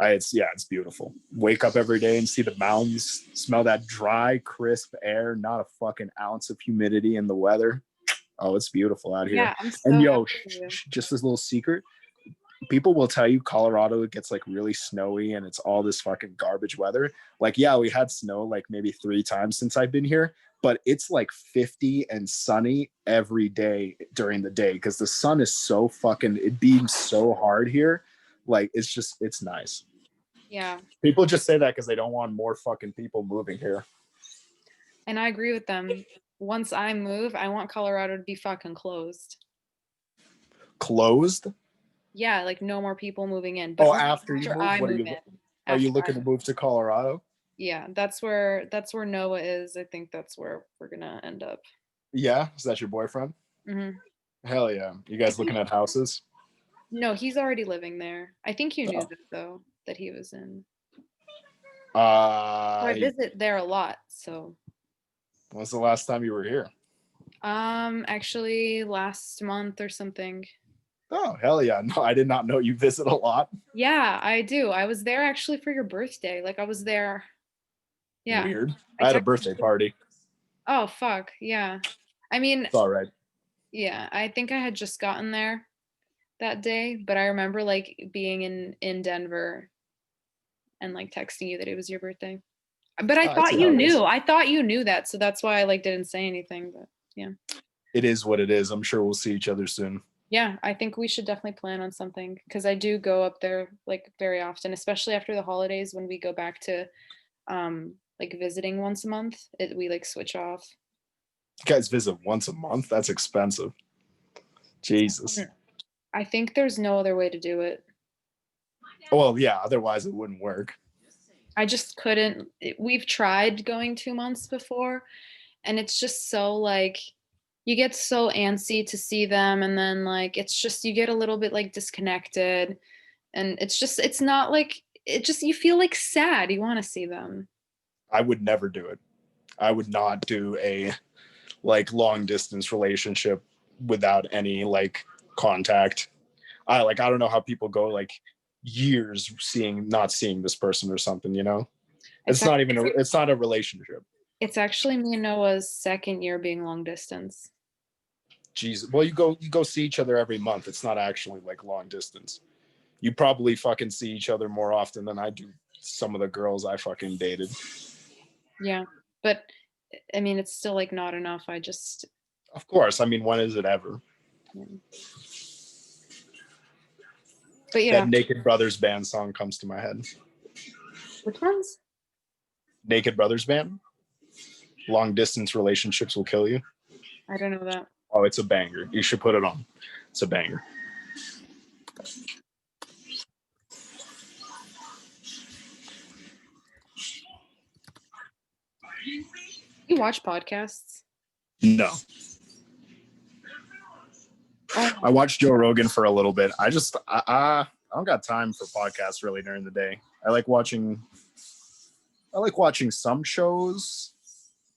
Speaker 3: it's beautiful. Wake up every day and see the mountains, smell that dry, crisp air, not a fucking ounce of humidity in the weather. Oh, it's beautiful out here.
Speaker 1: Yeah, I'm so
Speaker 3: And yo,
Speaker 1: happy for you.
Speaker 3: just this little secret. People will tell you Colorado it gets like really snowy and it's all this fucking garbage weather. Like, yeah, we had snow like maybe 3 times since I've been here, but it's like 50 and sunny every day during the day because the sun is so fucking, it beams so hard here. Like, it's nice.
Speaker 1: Yeah.
Speaker 3: People just say that because they don't want more fucking people moving here.
Speaker 1: And I agree with them. Once I move, I want Colorado to be fucking closed.
Speaker 3: Closed?
Speaker 1: Yeah, like no more people moving in. But
Speaker 3: Oh,
Speaker 1: only
Speaker 3: after you move,
Speaker 1: I
Speaker 3: what are
Speaker 1: move
Speaker 3: you?
Speaker 1: in.
Speaker 3: Are you
Speaker 1: After
Speaker 3: looking to move to Colorado?
Speaker 1: yeah, that's where Noah is. I think that's where we're gonna end up.
Speaker 3: Yeah, is that your boyfriend?
Speaker 1: Hmm.
Speaker 3: Hell yeah! You guys looking at houses?
Speaker 1: No, he's already living there. I think you knew this though, that he was in. So I visit there a lot. So
Speaker 3: When's the last time you were here?
Speaker 1: actually last month or something.
Speaker 3: Oh, hell yeah. No, I did not know you visit a lot.
Speaker 1: Yeah, I do. I was there actually for your birthday. Like I was there. Yeah.
Speaker 3: Weird. I had a birthday party.
Speaker 1: Oh, fuck. Yeah. I mean,
Speaker 3: It's all right.
Speaker 1: yeah, I think I had just gotten there that day, but I remember like being in Denver and like texting you that it was your birthday. But I
Speaker 3: I
Speaker 1: thought
Speaker 3: see
Speaker 1: you
Speaker 3: how it is.
Speaker 1: knew. I thought you knew that, so that's why I like didn't say anything, but yeah.
Speaker 3: It is what it is. I'm sure we'll see each other soon.
Speaker 1: Yeah, I think we should definitely plan on something because I do go up there like very often, especially after the holidays when we go back to like visiting once a month. We like switch off.
Speaker 3: You guys visit once a month? That's expensive. Jesus.
Speaker 1: I think there's no other way to do it.
Speaker 3: Well, yeah, otherwise it wouldn't work.
Speaker 1: I just couldn't. We've tried going 2 months before, and it's just so like you get so antsy to see them, and then like it's just you get a little bit like disconnected, and it's not like it just you feel like sad. You want to see them.
Speaker 3: I would never do it. I would not do a like long distance relationship without any like contact. I don't know how people go like years not seeing this person or something, you know? It's not a relationship.
Speaker 1: It's actually me and Noah's second year being long distance.
Speaker 3: Jesus. Well, you go see each other every month. It's not actually like long distance. You probably fucking see each other more often than I do some of the girls I fucking dated.
Speaker 1: Yeah, but I mean, it's still like not enough.
Speaker 3: Of course. I mean, when is it ever?
Speaker 1: But yeah.
Speaker 3: That Naked Brothers Band song comes to my head.
Speaker 1: Which ones?
Speaker 3: Naked Brothers Band. Long distance relationships will kill you.
Speaker 1: I don't know that.
Speaker 3: Oh, it's a banger. You should put it on. It's a banger.
Speaker 1: You watch podcasts?
Speaker 3: No.
Speaker 1: Oh.
Speaker 3: I watched Joe Rogan for a little bit. I don't got time for podcasts really during the day. I like watching some shows,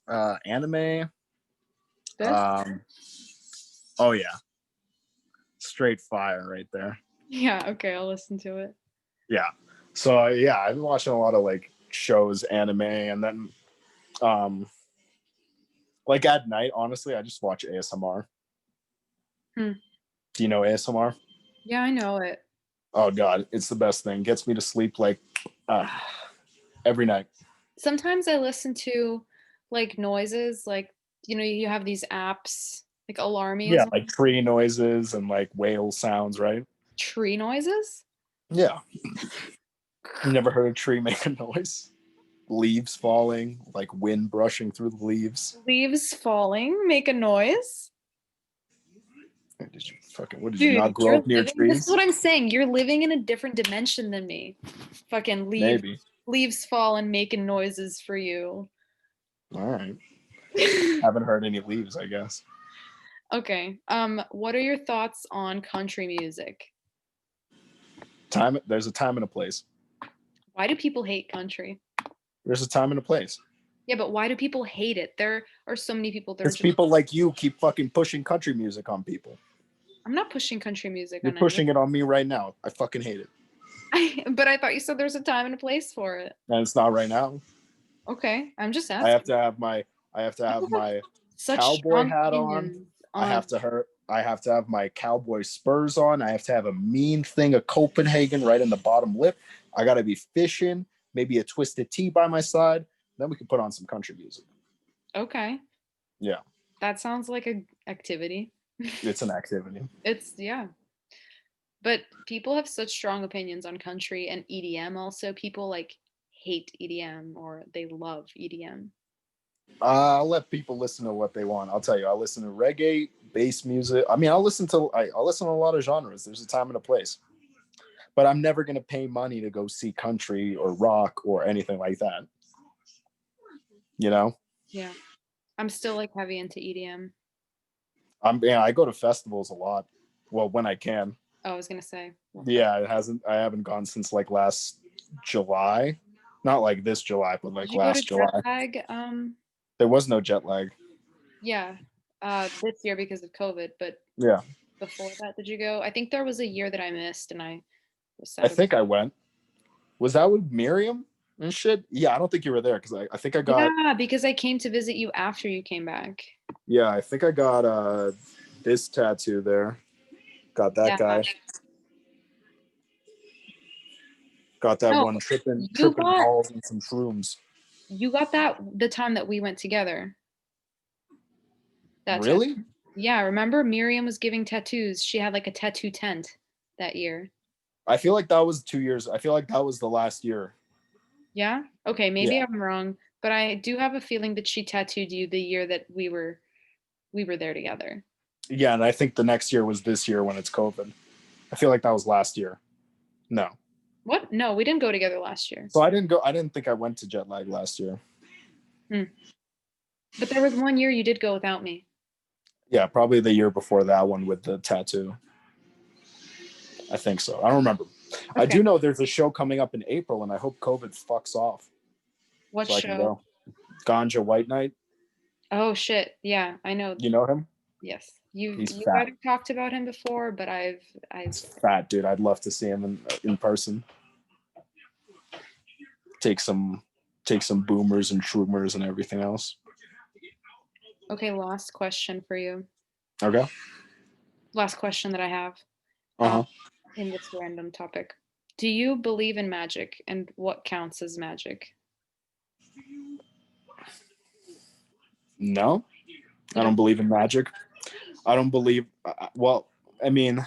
Speaker 3: anime. Oh yeah. Straight fire right there.
Speaker 1: Yeah, okay, I'll listen to it.
Speaker 3: Yeah. So yeah, I've been watching a lot of like shows, anime, and then like at night, honestly, I just watch ASMR. Do you know ASMR?
Speaker 1: Yeah, I know it.
Speaker 3: Oh God, it's the best thing. Gets me to sleep like every night.
Speaker 1: Sometimes I listen to like noises, like you have these apps like alarmies.
Speaker 3: Yeah, like tree noises and like whale sounds, right?
Speaker 1: Tree noises?
Speaker 3: Yeah. You never heard a tree make a noise? Leaves falling, like wind brushing through the leaves.
Speaker 1: Leaves falling make a noise?
Speaker 3: Did you not grow up near trees?
Speaker 1: This is what I'm saying. You're living in a different dimension than me. Fucking leaves fall and making noises for you.
Speaker 3: All right. Haven't heard any leaves, I guess.
Speaker 1: Okay. What are your thoughts on country music?
Speaker 3: There's a time and a place.
Speaker 1: Why do people hate country?
Speaker 3: There's a time and a place.
Speaker 1: Yeah, but why do people hate it? There are so many people that
Speaker 3: It's people like you keep fucking pushing country music on people.
Speaker 1: I'm not pushing country music.
Speaker 3: You're pushing it on me right now. I fucking hate it.
Speaker 1: But I thought you said there's a time and a place for it.
Speaker 3: And it's not right now.
Speaker 1: Okay, I'm just asking.
Speaker 3: I have to have my cowboy hat on. I have to have my cowboy spurs on. I have to have a mean thing of Copenhagen right in the bottom lip. I gotta be fishing, maybe a twisted tea by my side. Then we can put on some country music.
Speaker 1: Okay.
Speaker 3: Yeah.
Speaker 1: That sounds like an activity.
Speaker 3: It's an activity.
Speaker 1: Yeah. But people have such strong opinions on country and EDM also. People like hate EDM or they love EDM.
Speaker 3: I'll let people listen to what they want. I'll tell you, I listen to reggae, bass music. I mean, I'll listen to a lot of genres. There's a time and a place. But I'm never going to pay money to go see country or rock or anything like that. You know?
Speaker 1: Yeah. I'm still like heavy into EDM.
Speaker 3: I go to festivals a lot. Well, when I can.
Speaker 1: Oh, I was going to say.
Speaker 3: Yeah, I haven't gone since like last July. Not like this July, but like last July.
Speaker 1: Jet lag?
Speaker 3: There was no jet lag.
Speaker 1: Yeah. This year because of COVID, but
Speaker 3: yeah.
Speaker 1: before that, did you go? I think there was a year that I missed, and I was sad.
Speaker 2: I think I went. Was that with Miriam and shit? Yeah, I don't think you were there because I think I got.
Speaker 1: Yeah, because I came to visit you after you came back.
Speaker 2: Yeah, I think I got this tattoo there. Got that
Speaker 1: Yeah.
Speaker 2: guy. Got that
Speaker 1: No,
Speaker 2: one tripping
Speaker 1: you got
Speaker 2: balls and some shrooms.
Speaker 1: that the time that we went together. That
Speaker 2: Really?
Speaker 1: tattoo. Yeah, remember Miriam was giving tattoos. She had like a tattoo tent that year.
Speaker 2: I feel like that was 2 years. I feel like that was the last year.
Speaker 1: Yeah? Okay, maybe
Speaker 2: Yeah.
Speaker 1: I'm wrong, but I do have a feeling that she tattooed you the year that we were there together.
Speaker 2: Yeah, and I think the next year was this year when it's COVID. I feel like that was last year. No.
Speaker 1: What? No, we didn't go together last year.
Speaker 2: So I didn't go. I didn't think I went to jet lag last year.
Speaker 1: But there was one year you did go without me.
Speaker 2: Yeah, probably the year before that one with the tattoo. I think so. I don't remember. Okay. I do know there's a show coming up in April, and I hope COVID fucks off.
Speaker 1: What
Speaker 2: so
Speaker 1: show?
Speaker 2: I can go. Ganja White Night.
Speaker 1: Oh shit! Yeah, I know.
Speaker 2: You know him?
Speaker 1: Yes, you
Speaker 2: fat.
Speaker 1: might have talked about him before, but
Speaker 2: He's fat, dude. I'd love to see him in person. Take some boomers and shroomers and everything else.
Speaker 1: Okay, last question for you.
Speaker 2: Okay.
Speaker 1: Last question that I have. In this random topic. Do you believe in magic, and what counts as magic?
Speaker 2: No, I don't believe in magic. I don't believe, well, I mean,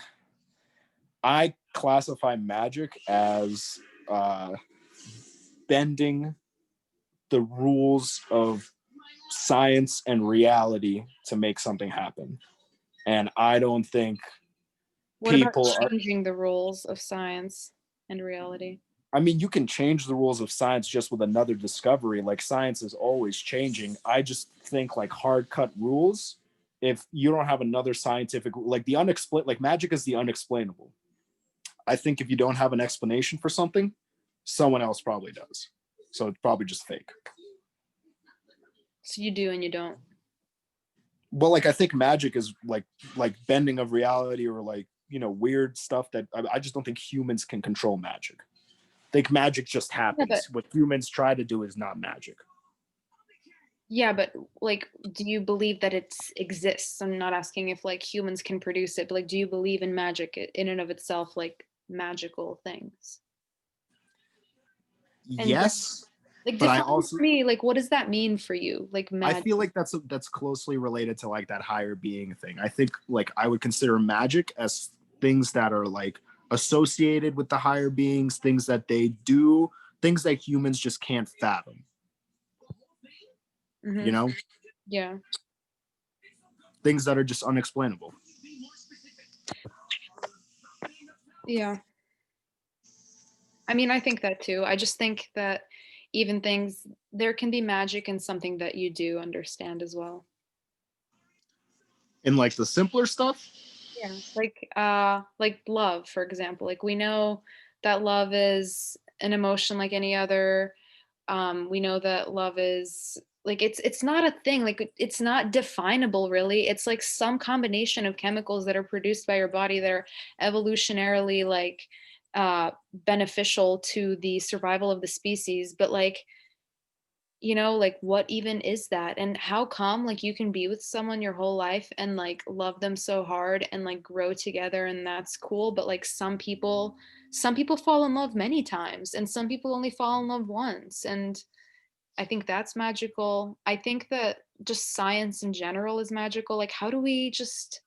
Speaker 2: I classify magic as bending the rules of science and reality to make something happen. And I don't think
Speaker 1: people are changing the rules of science and reality.
Speaker 2: I mean, you can change the rules of science just with another discovery. Like, science is always changing. I just think like hard cut rules, if you don't have another scientific, like the unexplained, like magic is the unexplainable. I think if you don't have an explanation for something, someone else probably does. So it's probably just fake.
Speaker 1: So you do and you don't.
Speaker 2: Well, like I think magic is like bending of reality, or like, you know, weird stuff that I just don't think humans can control magic. I think magic just happens. Yeah, what humans try to do is not magic.
Speaker 1: Yeah, but like, do you believe that it exists? I'm not asking if like humans can produce it, but like, do you believe in magic in and of itself, like magical things? And
Speaker 2: yes.
Speaker 1: Like, but I also, for me, like, what does that mean for you? Like, magic?
Speaker 3: I feel like that's closely related to like that higher being thing. I think like I would consider magic as things that are like associated with the higher beings, things that they do, things that humans just can't fathom. Mm-hmm. You know?
Speaker 1: Yeah.
Speaker 3: Things that are just unexplainable.
Speaker 1: Yeah. I mean, I think that too. I just think that even things, there can be magic in something that you do understand as well.
Speaker 3: In like the simpler stuff?
Speaker 1: Yeah, like love, for example. Like, we know that love is an emotion like any other. We know that love is like, it's not a thing, like it's not definable really. It's like some combination of chemicals that are produced by your body that are evolutionarily like beneficial to the survival of the species. But like, you know, like what even is that, and how come like you can be with someone your whole life and like love them so hard and like grow together, and that's cool, but like some people fall in love many times and some people only fall in love once, and I think that's magical. I think that just science in general is magical. Like, how do we just,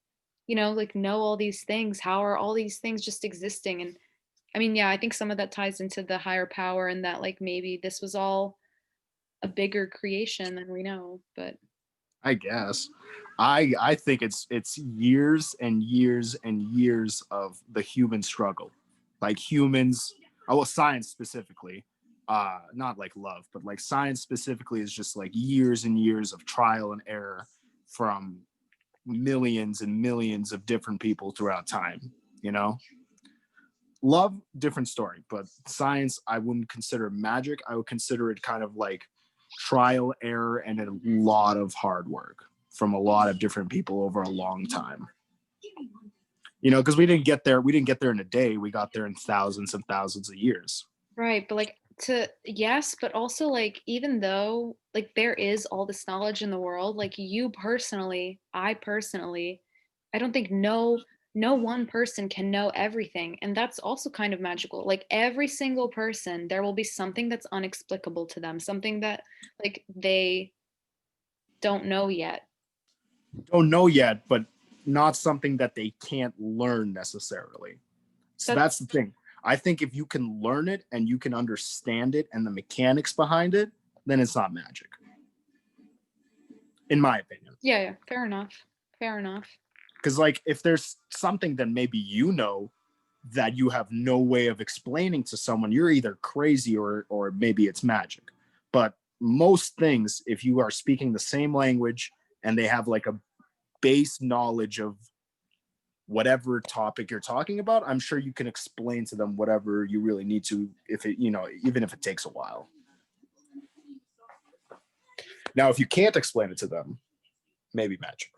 Speaker 1: you know, like know all these things? How are all these things just existing? And I mean, yeah, I think some of that ties into the higher power, and that like maybe this was all a bigger creation than we know. But
Speaker 3: I guess I think it's years and years and years of the human struggle. Like humans, well, science specifically, not like love, but like science specifically is just like years and years of trial and error from millions and millions of different people throughout time, you know? Love, different story, but science, I wouldn't consider magic. I would consider it kind of like trial, error, and a lot of hard work from a lot of different people over a long time. You know, because we didn't get there in a day. We got there in thousands and thousands of years.
Speaker 1: Right, but like yes, but also like even though like there is all this knowledge in the world, like you personally, I personally, I don't think no one person can know everything, and that's also kind of magical. Like every single person, there will be something that's unexplicable to them, something that like they don't know yet.
Speaker 3: Don't know yet, but not something that they can't learn necessarily. So that's the thing. I think if you can learn it and you can understand it and the mechanics behind it, then it's not magic. In my opinion.
Speaker 1: Yeah, fair enough. Fair enough.
Speaker 3: Because like if there's something that maybe you know that you have no way of explaining to someone, you're either crazy or maybe it's magic. But most things, if you are speaking the same language and they have like a base knowledge of whatever topic you're talking about, I'm sure you can explain to them whatever you really need to, if it, you know, even if it takes a while. Now, if you can't explain it to them, maybe magic.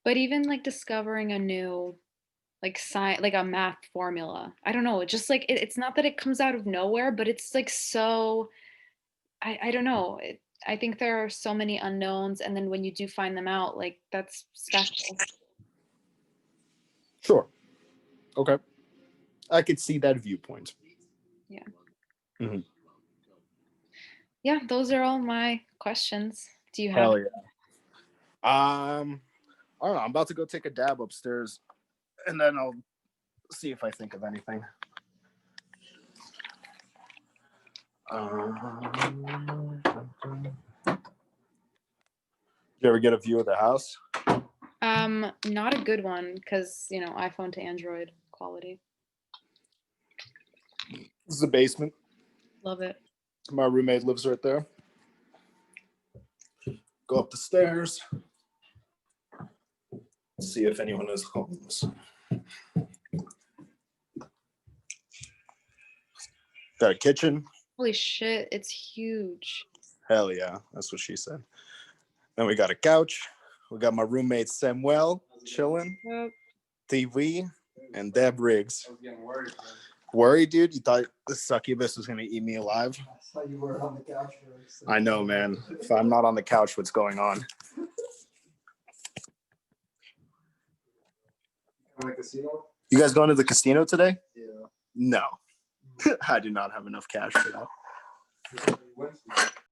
Speaker 1: But even like discovering a new like science, like a math formula, I don't know, just like it's not that it comes out of nowhere, but it's like so I don't know. I think there are so many unknowns, and then when you do find them out, like that's special.
Speaker 3: Sure. Okay. I could see that viewpoint.
Speaker 1: Yeah.
Speaker 3: Mm-hmm.
Speaker 1: Yeah, those are all my questions. Do you have?
Speaker 3: Hell yeah. I don't know. I'm about to go take a dab upstairs, and then I'll see if I think of anything. You ever get a view of the house?
Speaker 1: Not a good one because you know iPhone to Android quality.
Speaker 3: This is the basement.
Speaker 1: Love it.
Speaker 3: My roommate lives right there. Go up the stairs. See if anyone is home. Got a kitchen.
Speaker 1: Holy shit, it's huge.
Speaker 3: Hell yeah, that's what she said. Then we got a couch. We got my roommate Samuel chilling.
Speaker 1: Yep.
Speaker 3: TV and Deb Riggs. I was getting worried. Man. Worried, dude? You thought the succubus was gonna eat me alive? I saw you were on the couch. I know, man. If I'm not on the couch, what's going on? You guys going to the casino today? Yeah. No. I do not have enough cash for that.